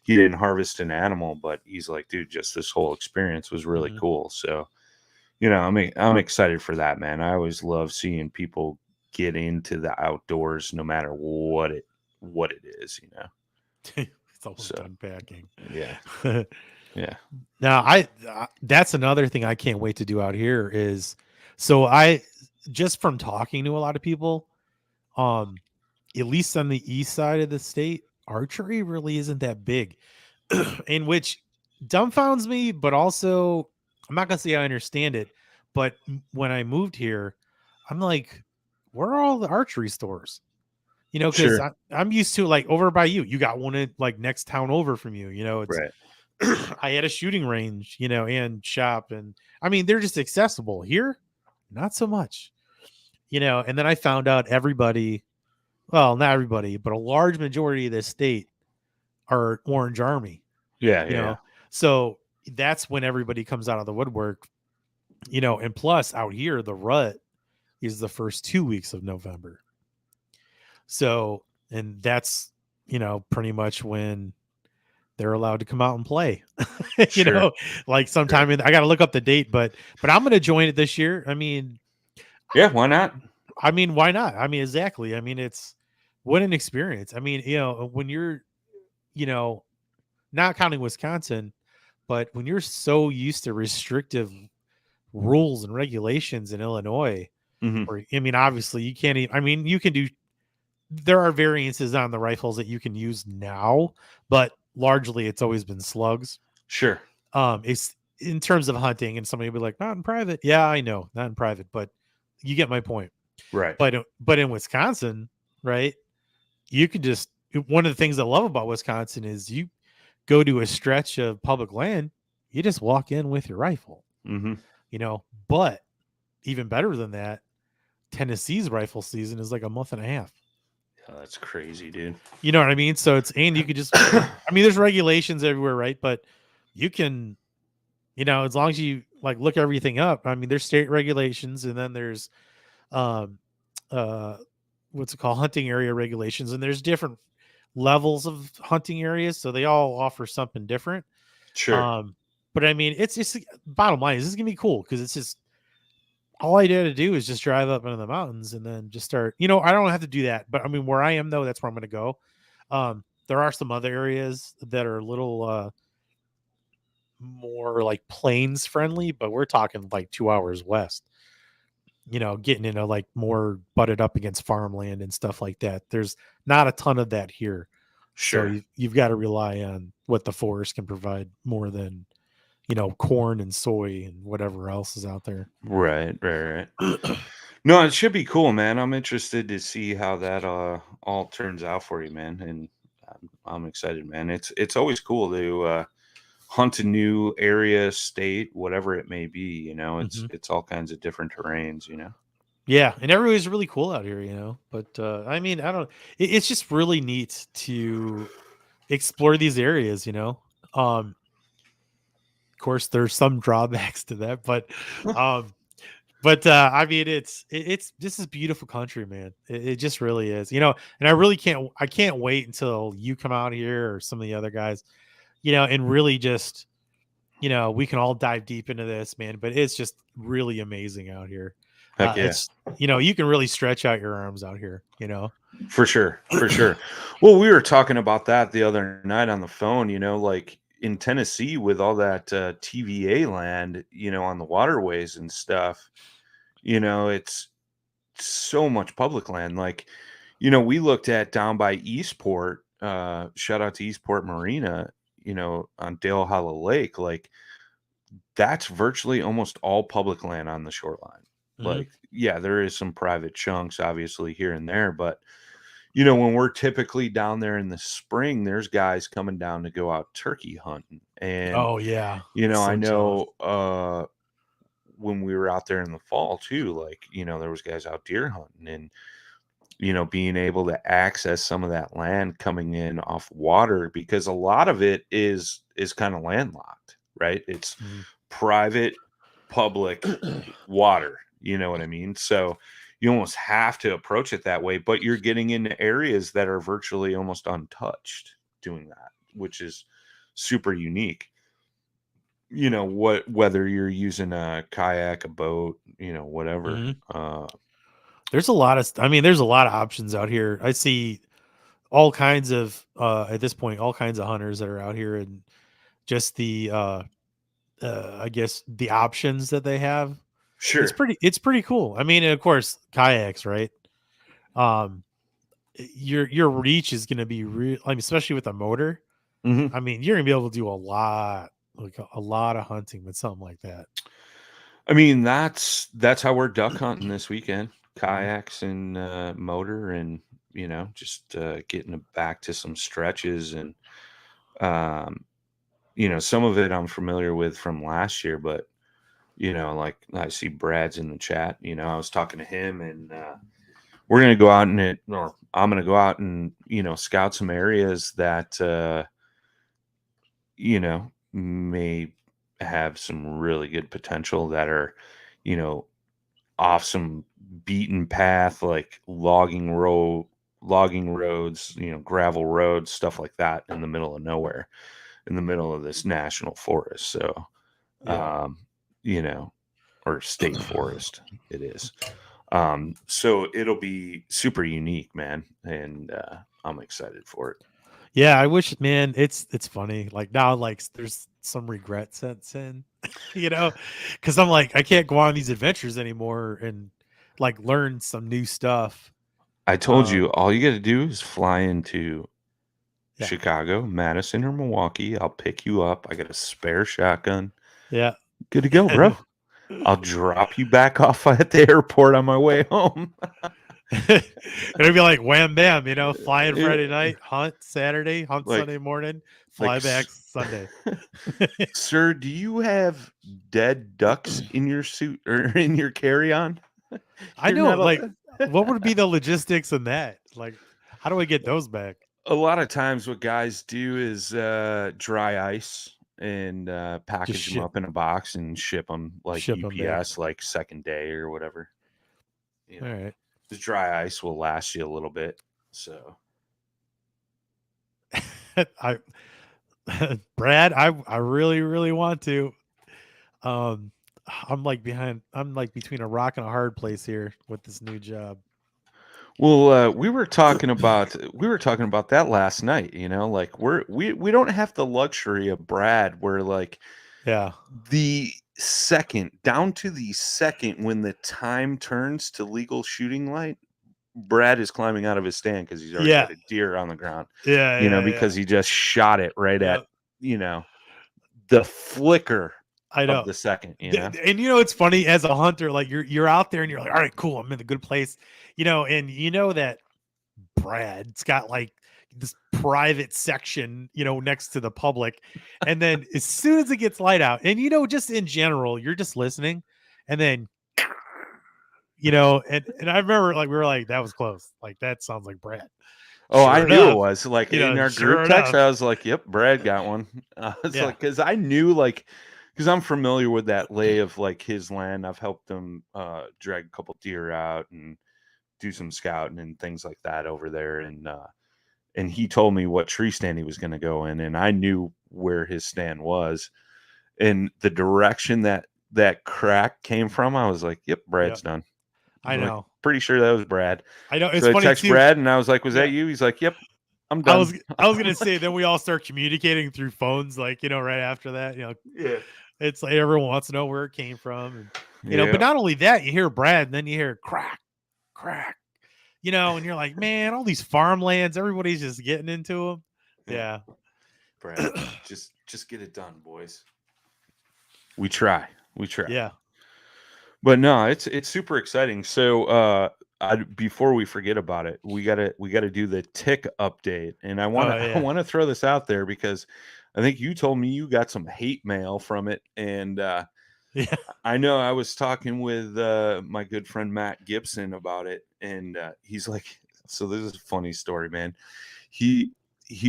he didn't harvest an animal. But he's like, dude, just this whole experience was really cool. So, you know, I'm excited for that, man. I always love seeing people get into the outdoors, no matter what it is, you know. It's almost done packing. Yeah. Yeah. Now, that's another thing I can't wait to do out here is, so I just from talking to a lot of people, at least on the east side of the state, archery really isn't that big, in which dumbfounds me, but also I'm not gonna say I understand it. But when I moved here, I'm like, where are all the archery stores? You know, because I'm used to, like, over by you got one in like next town over from you. You know, it's right. I had a shooting range, you know, and shop, and I mean they're just accessible. Here, not so much, you know. And then I found out everybody, well, not everybody, but a large majority of this state are Orange Army. Yeah, you know, so that's when everybody comes out of the woodwork, you know. And plus, out here, the rut is the first 2 weeks of November. So, and that's, you know, pretty much when they're allowed to come out and play. You know, like sometime I got to look up the date, but I'm going to join it this year. I mean, yeah, why not? I mean, why not? I mean, exactly. I mean, it's what an experience. I mean, you know, when you're, you know, not counting Wisconsin, but when you're so used to restrictive rules and regulations in Illinois, or, I mean, obviously you can't even, I mean, you can do, there are variances on the rifles that you can use now, but largely it's always been slugs. Sure. It's in terms of hunting, and somebody will be like, not in private. Yeah, I know, not in private, but you get my point. Right. But in Wisconsin, right, you could just, one of the things I love about Wisconsin is you go to a stretch of public land, you just walk in with your rifle, you know. But even better than that, Tennessee's rifle season is like a month and a half. Oh, that's crazy, dude. You know what I mean? So it's, and you could just, I mean, there's regulations everywhere, right? But you can, you know, as long as you like look everything up. I mean, there's state regulations, and then there's what's it called, hunting area regulations, and there's different levels of hunting areas, so they all offer something different. Sure. But I mean, it's just, bottom line is this is gonna be cool because it's just, all I did to do is just drive up into the mountains and then just start, you know. I don't have to do that, but I mean, where I am though, that's where I'm going to go. There are some other areas that are a little more like plains friendly, but we're talking like 2 hours west, you know, getting into like more butted up against farmland and stuff like that. There's not a ton of that here. Sure. So you've got to rely on what the forest can provide more than, corn and soy and whatever else is out there. Right. No, it should be cool, man. I'm interested to see how that all turns out for you, man. And I'm excited, man. It's always cool to hunt a new area, state, whatever it may be. It's all kinds of different terrains. Yeah, and everybody's really cool out here. But I mean, I don't. It's just really neat to explore these areas. Of course, there's some drawbacks to that, but I mean, it's this is beautiful country, man. It just really is. And I can't wait until you come out here or some of the other guys, and really just we can all dive deep into this, man. But it's just really amazing out here. Heck yeah. It's you can really stretch out your arms out here. For sure. Well, we were talking about that the other night on the phone. Like in Tennessee with all that TVA land, on the waterways and stuff. It's so much public land. Like, we looked at down by Eastport, shout out to Eastport Marina, on Dale Hollow Lake. Like, that's virtually almost all public land on the shoreline. Like, yeah, there is some private chunks, obviously, here and there. But, when we're typically down there in the spring, there's guys coming down to go out turkey hunting. And, oh, yeah. I know when we were out there in the fall too, like, there was guys out deer hunting and, being able to access some of that land coming in off water, because a lot of it is kind of landlocked, right? It's private, public water, you know what I mean? So you almost have to approach it that way, but you're getting into areas that are virtually almost untouched doing that, which is super unique. Whether you're using a kayak, a boat, whatever. There's a lot of options out here. I see all kinds of at this point, all kinds of hunters that are out here, and just the I guess the options that they have. Sure. It's pretty cool. I mean, and of course, kayaks, right? Your reach is going to be real. I mean, especially with a motor. I mean, you're gonna be able to do a lot of hunting with something like that. I mean, that's how we're duck hunting this weekend. Kayaks and motor, and just getting back to some stretches, and some of it I'm familiar with from last year, but like I see Brad's in the chat. I was talking to him, and we're gonna go out I'm gonna go out and scout some areas that may have some really good potential that are, off some beaten path, like logging roads, gravel roads, stuff like that, in the middle of nowhere, in the middle of this national forest. So, or state forest, it is. So it'll be super unique, man. And I'm excited for it. Yeah, I wish, man. It's funny. Like now, like there's some regret sets in, because I'm like, I can't go on these adventures anymore and like learn some new stuff. I told you, all you got to do is fly into Chicago, Madison, or Milwaukee. I'll pick you up. I got a spare shotgun. Yeah, good to go, bro. I'll drop you back off at the airport on my way home. It'll be like wham bam, flying Friday night, hunt Saturday, hunt Sunday morning, fly back Sunday. Sir, do you have dead ducks in your suit or in your carry-on? I know, like, what would be the logistics in that? Like, how do I get those back? A lot of times what guys do is dry ice and package them up in a box and ship them like UPS, like second day or whatever. All right. The dry ice will last you a little bit. So Brad, I really, really want to. I'm like between a rock and a hard place here with this new job. Well, we were talking about that last night, like we don't have the luxury of Brad where like the second down to the second when the time turns to legal shooting light, Brad is climbing out of his stand because he's already got a deer on the ground. Because he just shot it right at the flicker I know. of the second, you know? And it's funny as a hunter, like you're out there and you're like, all right, cool, I'm in a good place, and that Brad's got like this private section, next to the public. And then as soon as it gets light out, and just in general, you're just listening, and then and I remember like we were like, that was close. Like that sounds like Brad. Oh, Sure I enough, knew it was like in our sure group text. enough. I was like, "Yep, Brad got one." It's like because I knew because I'm familiar with that lay of like his land. I've helped him drag a couple deer out and do some scouting and things like that over there. And he told me what tree stand he was going to go in, and I knew where his stand was, and the direction that crack came from. I was like, "Yep, Brad's done." I know. Like, pretty sure that was Brad. I know. It's so funny I text too. Brad, and I was like, "Was that you?" He's like, "Yep, I'm done." I was gonna say, then we all start communicating through phones, like right after that. Yeah. It's like everyone wants to know where it came from, and But not only that, you hear Brad, and then you hear crack, and you're like, man, all these farmlands, everybody's just getting into them. Yeah. Brad, just get it done, boys. We try. Yeah. But no, it's super exciting. So before we forget about it, we gotta do the tick update. And I wanna throw this out there because I think you told me you got some hate mail from it. And I know I was talking with my good friend Matt Gibson about it, and he's like, so this is a funny story, man. He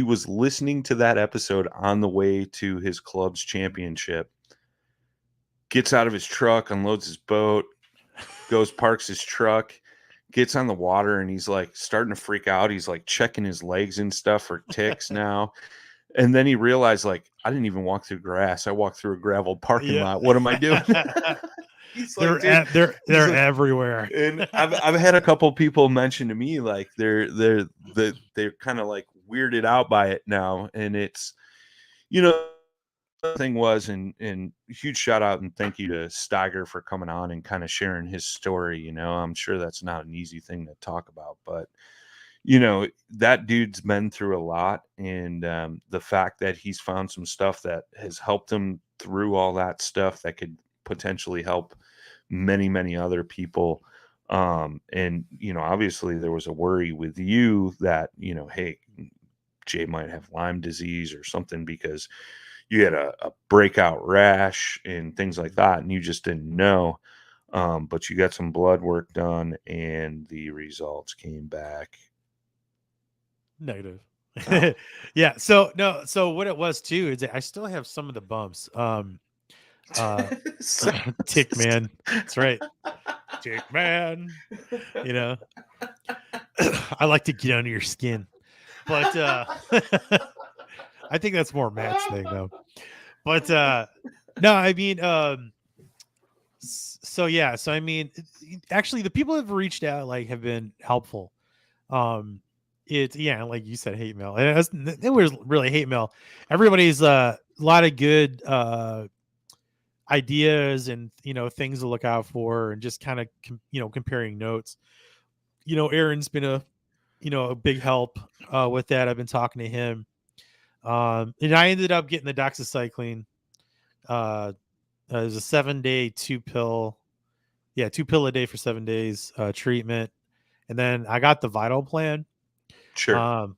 was listening to that episode on the way to his club's championship. Gets out of his truck, unloads his boat, goes parks his truck, gets on the water, and he's like starting to freak out. He's like checking his legs and stuff for ticks now. And then he realized, like, I didn't even walk through grass. I walked through a gravel parking lot. What am I doing? He's like, they're everywhere. And I've had a couple people mention to me like they're kind of like weirded out by it now. And it's, thing was, and huge shout out and thank you to Steiger for coming on and kind of sharing his story. I'm sure that's not an easy thing to talk about, but that dude's been through a lot, and the fact that he's found some stuff that has helped him through all that stuff that could potentially help many other people. And obviously there was a worry with you that hey, Jay might have Lyme disease or something because you had a breakout rash and things like that, and you just didn't know. But you got some blood work done, and the results came back negative. Oh. Yeah. So what it was too is I still have some of the bumps. Tick man. That's right. Tick man. I like to get under your skin, but I think that's more Matt's thing though. But no, I mean, so I mean, actually the people that have reached out have been helpful. It's like you said, hate mail. And it was really hate mail. Everybody's a lot of good ideas and things to look out for, and just kind of comparing notes. Aaron's been a big help with that. I've been talking to him. And I ended up getting the doxycycline. It was a 7-day 2-pill. 2 pill a day for 7 days treatment. And then I got the Vital plan. Sure.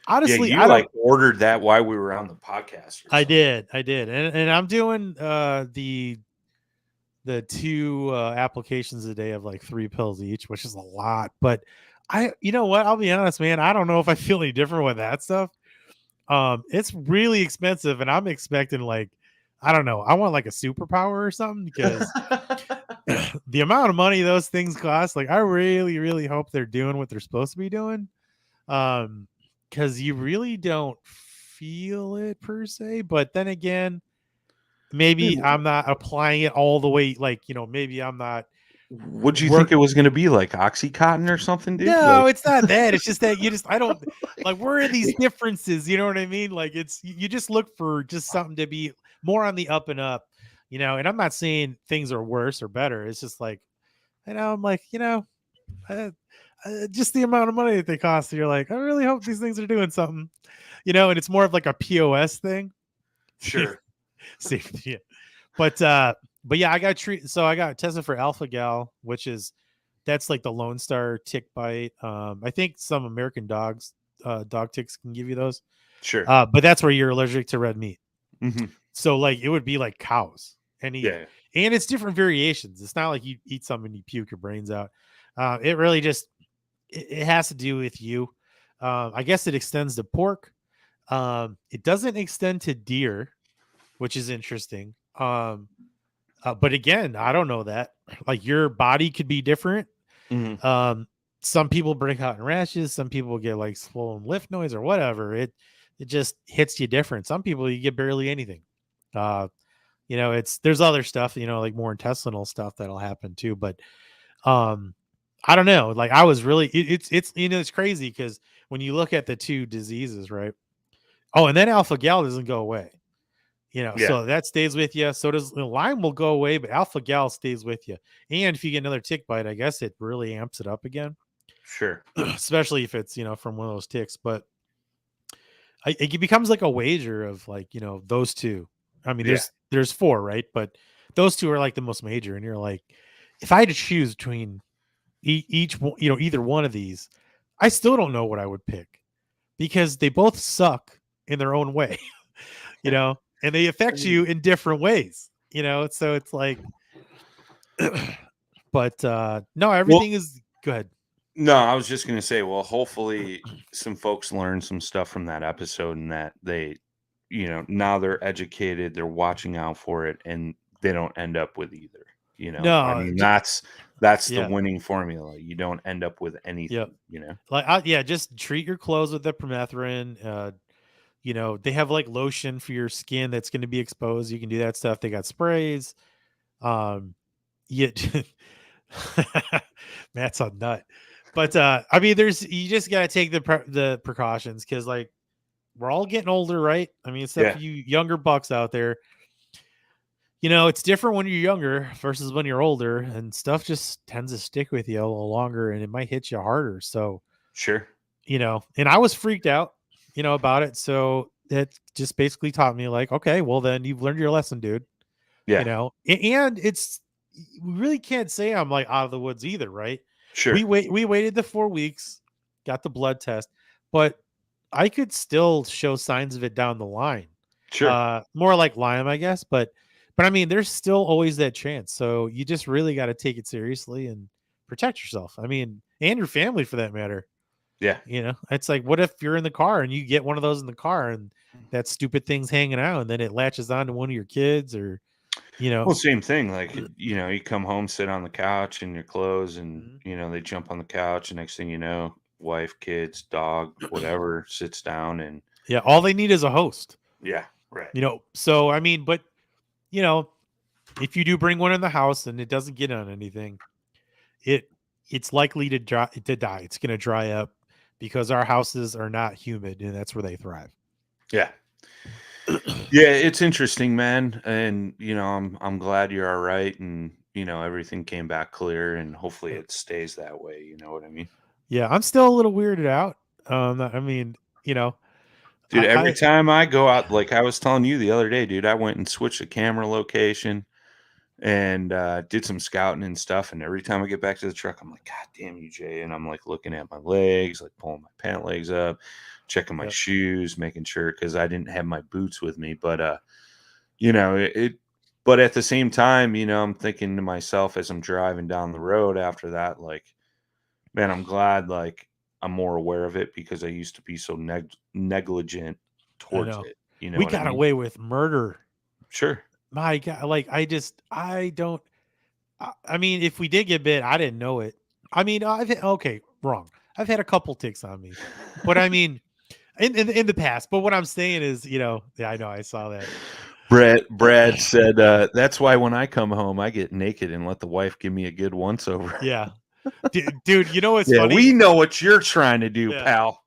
Honestly, you ordered that while we were on the podcast. I did. And I'm doing the 2 applications a day of 3 pills each, which is a lot. But you know what? I'll be honest, man. I don't know if I feel any different with that stuff. It's really expensive, and I'm expecting I don't know. I want a superpower or something, because the amount of money those things cost, I really, really hope they're doing what they're supposed to be doing. Because you really don't feel it per se, but then again, maybe I'm not applying it all the way. Maybe I'm not. Would you think it was going to be like Oxycontin or something, dude? No, it's not that. It's just that I don't where are these differences? You know what I mean? You just look for just something to be more on the up and up, and I'm not saying things are worse or better. It's just I'm just the amount of money that they cost. You're I really hope these things are doing something, and it's more of a POS thing. Sure. Safety. Yeah. But yeah, I got treated. So I got tested for alpha gal, which is that's like the Lone Star tick bite. I think some American dog ticks can give you those. Sure. But that's where you're allergic to red meat. Mm-hmm. So like it would be like cows. And and it's different variations. It's not like you eat something and you puke your brains out. It really just it has to do with you. I guess it extends to pork. It doesn't extend to deer, which is interesting. But again, I don't know that. Like your body could be different. Mm-hmm. Some people break out in rashes. Some people get like swollen lymph nodes or whatever. It just hits you different. Some people you get barely anything. There's other stuff, like more intestinal stuff that'll happen too. But I don't know. Like I was really it's it's crazy because when you look at the two diseases, right? Oh, and then alpha gal doesn't go away. So that stays with you. So does Lyme will go away, but alpha gal stays with you. And if you get another tick bite, I guess it really amps it up again. Sure. Especially if it's, from one of those ticks. But it becomes like a wager of like, those two. I mean, there's four, right? But those two are like the most major. And you're like, if I had to choose between each, either one of these, I still don't know what I would pick because they both suck in their own way, and they affect you in different ways, so it's like, but no, everything is good. No, I was just going to say, well, hopefully some folks learn some stuff from that episode and that they, now they're educated, they're watching out for it and they don't end up with either, No, I mean, that's the winning formula. You don't end up with anything, like, just treat your clothes with the permethrin. They have like lotion for your skin that's going to be exposed. You can do that stuff. They got sprays. Matt's a nut. But I mean, you just got to take the precautions because like we're all getting older, right? I mean, except for you younger bucks out there. It's different when you're younger versus when you're older, and stuff just tends to stick with you a little longer, and it might hit you harder. So sure, and I was freaked out. About it. So it just basically taught me like, okay, well then you've learned your lesson, dude. Yeah. And we really can't say I'm like out of the woods either. Right. Sure. We waited the 4 weeks, got the blood test, but I could still show signs of it down the line. Sure. More like Lyme, I guess. But I mean, there's still always that chance. So you just really got to take it seriously and protect yourself. I mean, and your family for that matter. Yeah. It's like, what if you're in the car and you get one of those in the car and that stupid thing's hanging out and then it latches onto one of your kids or, Well, same thing. Like, you come home, sit on the couch in your clothes and, they jump on the couch. And next thing you know, wife, kids, dog, whatever sits down and. Yeah. All they need is a host. Yeah. Right. So, I mean, but, if you do bring one in the house and it doesn't get on anything, it's likely to die. It's going to dry up. Because our houses are not humid and that's where they thrive. Yeah. Yeah, it's interesting, man. And I'm glad you're all right and everything came back clear and hopefully it stays that way, you know what I mean? Yeah, I'm still a little weirded out. I mean, dude, every time I go out, like I was telling you the other day, dude, I went and switched the camera location and did some scouting and stuff. And every time I get back to the truck, I'm like, God damn you, Jay. And I'm like looking at my legs, like pulling my pant legs up, checking my shoes, making sure because I didn't have my boots with me. But but at the same time, I'm thinking to myself as I'm driving down the road after that, like, man, I'm glad like I'm more aware of it because I used to be so negligent towards it. We got away with murder. Sure. My God, like I mean, if we did get bit, I didn't know it. I mean, wrong. I've had a couple ticks on me, but I mean, in the past. But what I'm saying is, I know I saw that. Brad said, that's why when I come home, I get naked and let the wife give me a good once over. Yeah, dude. What's funny? We know what you're trying to do, pal.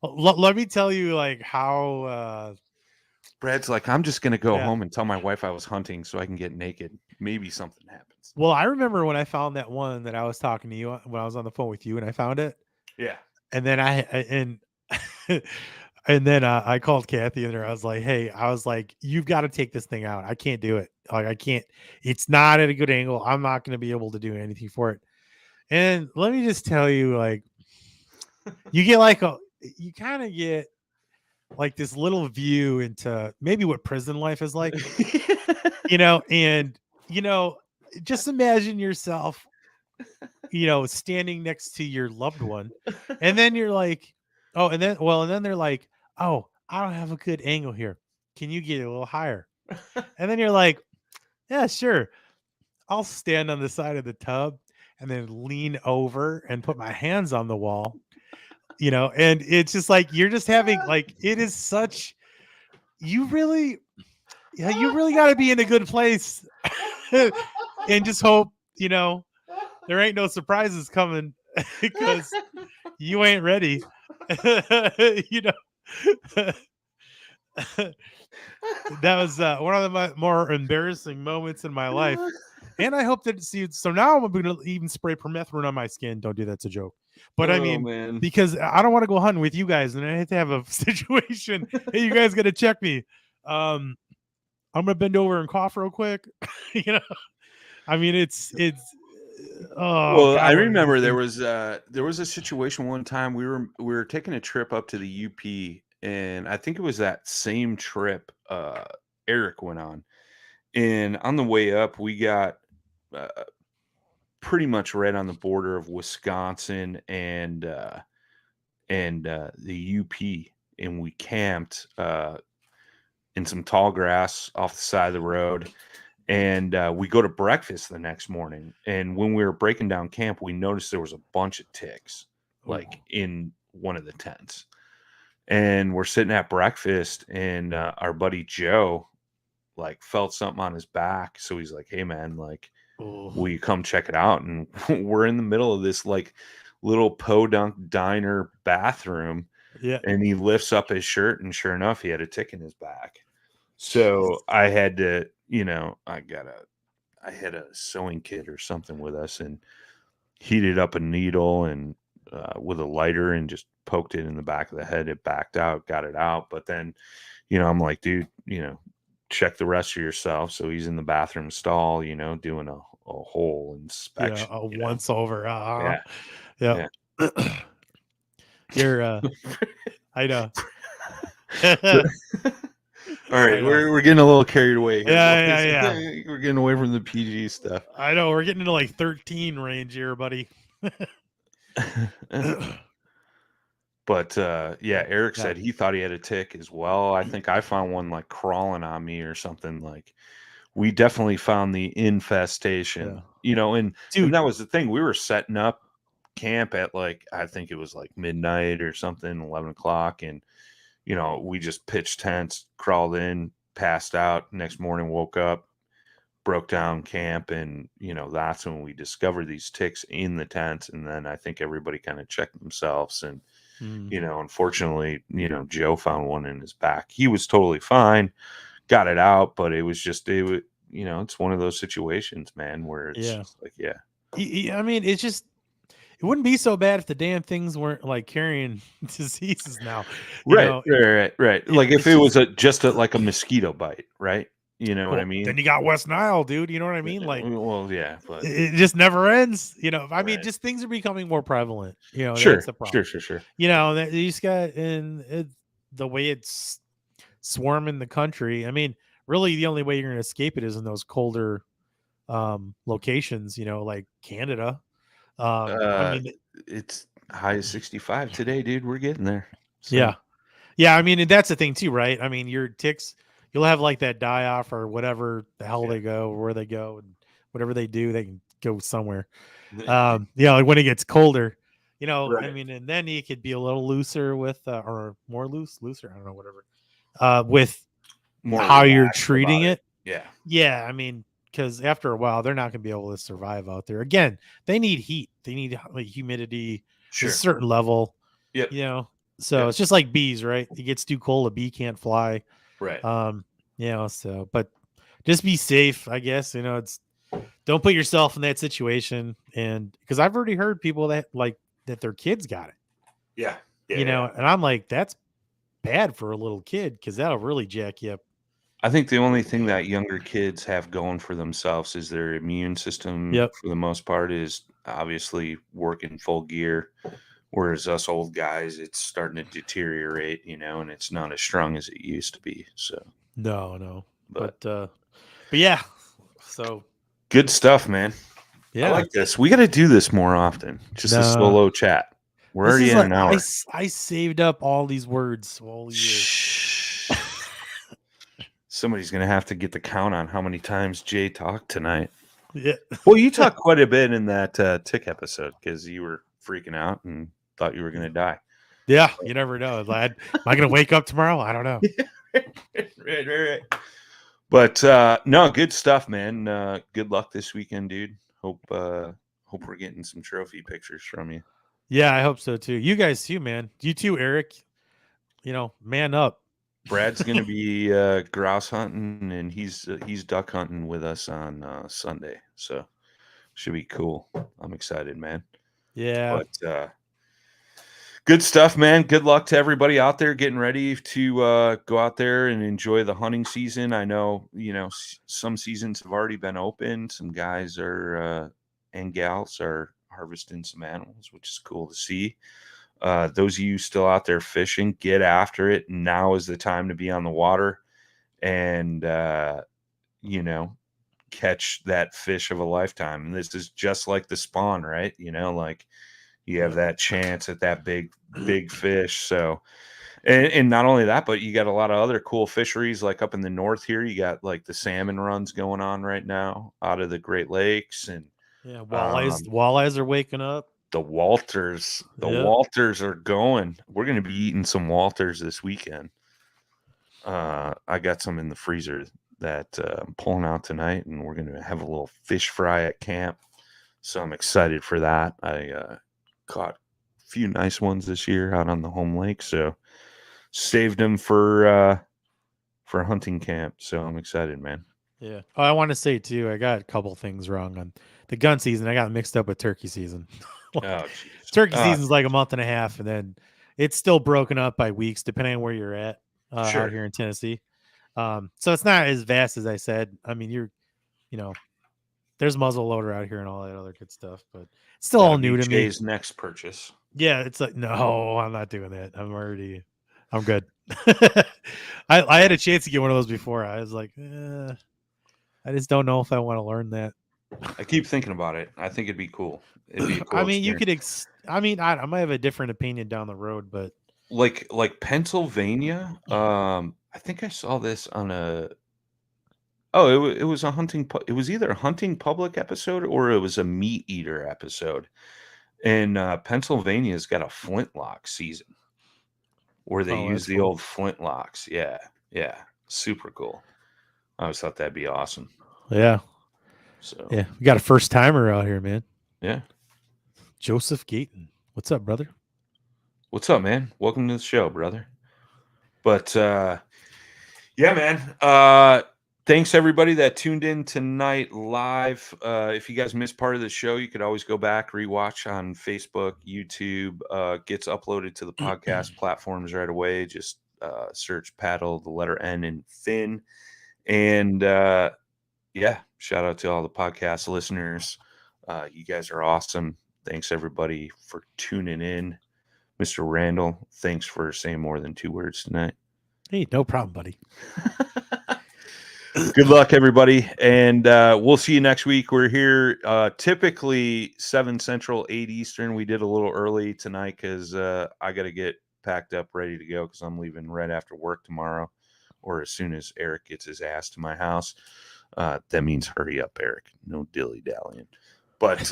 Let me tell you, like how. Brad's like, I'm just going to go home and tell my wife I was hunting so I can get naked. Maybe something happens. Well, I remember when I found that one that I was talking to you when I was on the phone with you and I found it. Yeah. And then And then I called Kathy in there. I was like, hey, you've got to take this thing out. I can't do it. Like, I can't, it's not at a good angle. I'm not going to be able to do anything for it. And let me just tell you, like, you kind of get like this little view into maybe what prison life is like, and, just imagine yourself, standing next to your loved one. And then you're like, oh, and then they're like, oh, I don't have a good angle here. Can you get it a little higher? And then you're like, yeah, sure. I'll stand on the side of the tub and then lean over and put my hands on the wall, and it's just like, you're just having like, it is such, you really got to be in a good place and just hope, there ain't no surprises coming because you ain't ready. That was one of the more embarrassing moments in my life. And I hope that so now I'm going to even spray permethrin on my skin. Don't do that. It's a joke. But man. Because I don't want to go hunting with you guys and I have to have a situation. Hey, you guys got to check me. I'm going to bend over and cough real quick. It's well, I remember there was a situation one time we were taking a trip up to the UP, and I think it was that same trip Eric went on, and on the way up we got pretty much right on the border of Wisconsin and the UP, and we camped in some tall grass off the side of the road. And we go to breakfast the next morning. And when we were breaking down camp, we noticed there was a bunch of ticks, like in one of the tents. And we're sitting at breakfast, and our buddy Joe, like, felt something on his back. So he's like, hey, man, like, will you come check it out? And we're in the middle of this, like, little podunk diner bathroom. Yeah. And he lifts up his shirt, and sure enough, he had a tick in his back. So I had to, I had a sewing kit or something with us, and heated up a needle and with a lighter and just poked it in the back of the head. It backed out, got it out. But then, I'm like, dude, check the rest of yourself. So he's in the bathroom stall, doing a whole inspection. Once over. Yeah. You're, I know. All right, we're getting a little carried away here. Yeah. We're getting away from the PG stuff. I know, we're getting into like 13 range here, buddy. But Eric said he thought he had a tick as well. I think I found one like crawling on me or something. Like, we definitely found the infestation, and that was the thing. We were setting up camp at like, I think it was like midnight or something, 11 o'clock. And, we just pitched tents, crawled in, passed out. Next morning, woke up, broke down camp. And, that's when we discovered these ticks in the tents. And then I think everybody kind of checked themselves. And, unfortunately, Joe found one in his back. He was totally fine, got it out, but it was just, it's one of those situations, man, where it's just like, I mean, it's just, it wouldn't be so bad if the damn things weren't like carrying diseases now. Right. Like if it was just like a mosquito bite, right? You know what I mean? Then you got West Nile, dude. You know what I mean? Like, well, yeah, but it just never ends. I mean, just things are becoming more prevalent. Sure, that's the problem. Sure. You just got the way it's swarming the country. I mean, really, the only way you're going to escape it is in those colder locations. Like Canada. I mean, it's high as 65 today, dude. We're getting there. So. Yeah. I mean, and that's the thing too, right? I mean, your ticks, you'll have like that die off or whatever the hell they go, or where they go, and whatever they do, they can go somewhere. Like when it gets colder, right. I mean, and then you could be a little looser with, or more looser. I don't know, whatever, with more how you're treating it. Yeah. I mean, because after a while, they're not going to be able to survive out there. Again, they need heat. They need like humidity to a certain level. Yeah. So it's just like bees, right? It gets too cold, a bee can't fly. Right. So, but just be safe, I guess. Don't put yourself in that situation. And because I've already heard people that their kids got it. Yeah. And I'm like, that's bad for a little kid because that'll really jack you up. I think the only thing that younger kids have going for themselves is their immune system. Yep. For the most part, is obviously working full gear, whereas us old guys, it's starting to deteriorate, and it's not as strong as it used to be. So no, but yeah, so good stuff, man. Yeah, I like this. We got to do this more often. Just a solo chat. We're already in an hour. I saved up all these words all year. Somebody's gonna have to get the count on how many times Jay talked tonight. Yeah. Well, you talked quite a bit in that tick episode because you were freaking out and thought you were gonna die. Yeah, you never know, lad. Am I gonna wake up tomorrow? I don't know. Right. But no, good stuff, man. Good luck this weekend, dude. Hope we're getting some trophy pictures from you. Yeah, I hope so too. You guys too, man. You too, Eric. Man up. Brad's gonna be grouse hunting, and he's duck hunting with us on Sunday, so should be cool. I'm excited, man. Yeah. But good stuff, man. Good luck to everybody out there getting ready to go out there and enjoy the hunting season. I know, some seasons have already been open. Some guys are and gals are harvesting some animals, which is cool to see. Those of you still out there fishing, get after it. Now is the time to be on the water and, catch that fish of a lifetime. And this is just like the spawn, right? Like you have that chance at that big fish. So, and not only that, but you got a lot of other cool fisheries, like up in the north here, you got like the salmon runs going on right now out of the Great Lakes. And yeah, walleyes are waking up. The Walters are going. We're going to be eating some Walters this weekend. I got some in the freezer that I'm pulling out tonight, and we're going to have a little fish fry at camp. So I'm excited for that. I caught a few nice ones this year out on the home lake, so saved them for hunting camp. So I'm excited, man. Yeah. Oh, I want to say too, I got a couple things wrong on the gun season. I got mixed up with turkey season. Turkey season's like a month and a half, and then it's still broken up by weeks depending on where you're at out here in Tennessee. So it's not as vast as I said. I mean, there's muzzle loader out here and all that other good stuff, but it's still all new to me. Jay's next purchase. Yeah, it's like, no, I'm not doing that. I'm good. I had a chance to get one of those before. I was like, I just don't know if I want to learn that. I keep thinking about it. I think it'd be cool. It'd be a cool experience. I might have a different opinion down the road, but like Pennsylvania. I think I saw this on it was a hunting. It was either a hunting public episode or it was a meat eater episode. And Pennsylvania's got a flintlock season where they use the old flintlocks. Yeah, super cool. I always thought that'd be awesome. Yeah. So yeah, we got a first timer out here, man. Yeah. Joseph Gayton. What's up, brother? What's up, man? Welcome to the show, brother. But yeah, man. Thanks everybody that tuned in tonight live. If you guys missed part of the show, you could always go back, rewatch on Facebook, YouTube. Gets uploaded to the podcast platforms right away. Just search Paddle, the letter N, and Finn. And yeah, shout out to all the podcast listeners. You guys are awesome. Thanks everybody for tuning in. Mr. Randall, thanks for saying more than 2 words tonight. Hey, no problem, buddy. Good luck, everybody. And we'll see you next week. We're here typically 7 Central, 8 Eastern. We did a little early tonight because I got to get packed up, ready to go because I'm leaving right after work tomorrow, or as soon as Eric gets his ass to my house. That means hurry up, Eric. No dilly-dallying. But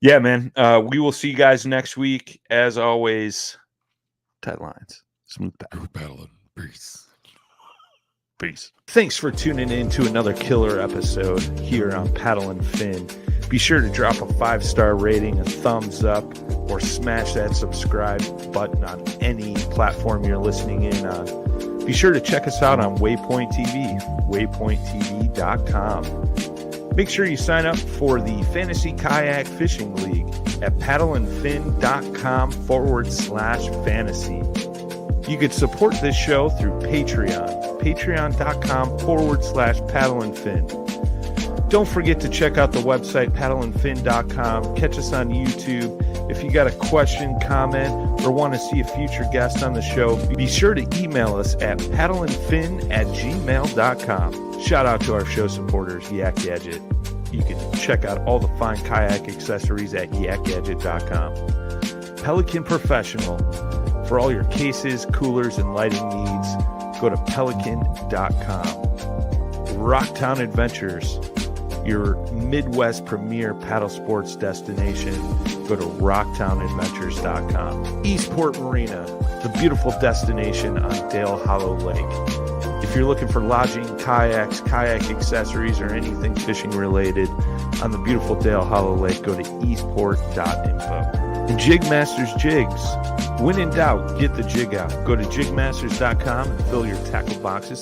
yeah, man, we will see you guys next week. As always, tight lines, smooth paddling. Peace. Thanks for tuning in to another killer episode here on Paddle and Fin. Be sure to drop a 5-star rating, a thumbs up, or smash that subscribe button on any platform you're listening in on. Be sure to check us out on Waypoint TV, waypointtv.com. Make sure you sign up for the Fantasy Kayak Fishing League at paddleandfin.com/fantasy. You could support this show through Patreon, patreon.com/paddleandfin. Don't forget to check out the website, paddleandfin.com. Catch us on YouTube. If you got a question, comment, or want to see a future guest on the show, be sure to email us at paddleandfin@gmail.com. Shout out to our show supporters, Yak Gadget. You can check out all the fine kayak accessories at yakgadget.com. Pelican Professional. For all your cases, coolers, and lighting needs, go to pelican.com. Rocktown Adventures, your Midwest premier paddle sports destination. Go to rocktownadventures.com. Eastport Marina, the beautiful destination on Dale Hollow Lake. If you're looking for lodging, kayaks, kayak accessories, or anything fishing related on the beautiful Dale Hollow Lake, go to eastport.info. And Jigmasters Jigs. When in doubt, get the jig out. Go to jigmasters.com and fill your tackle boxes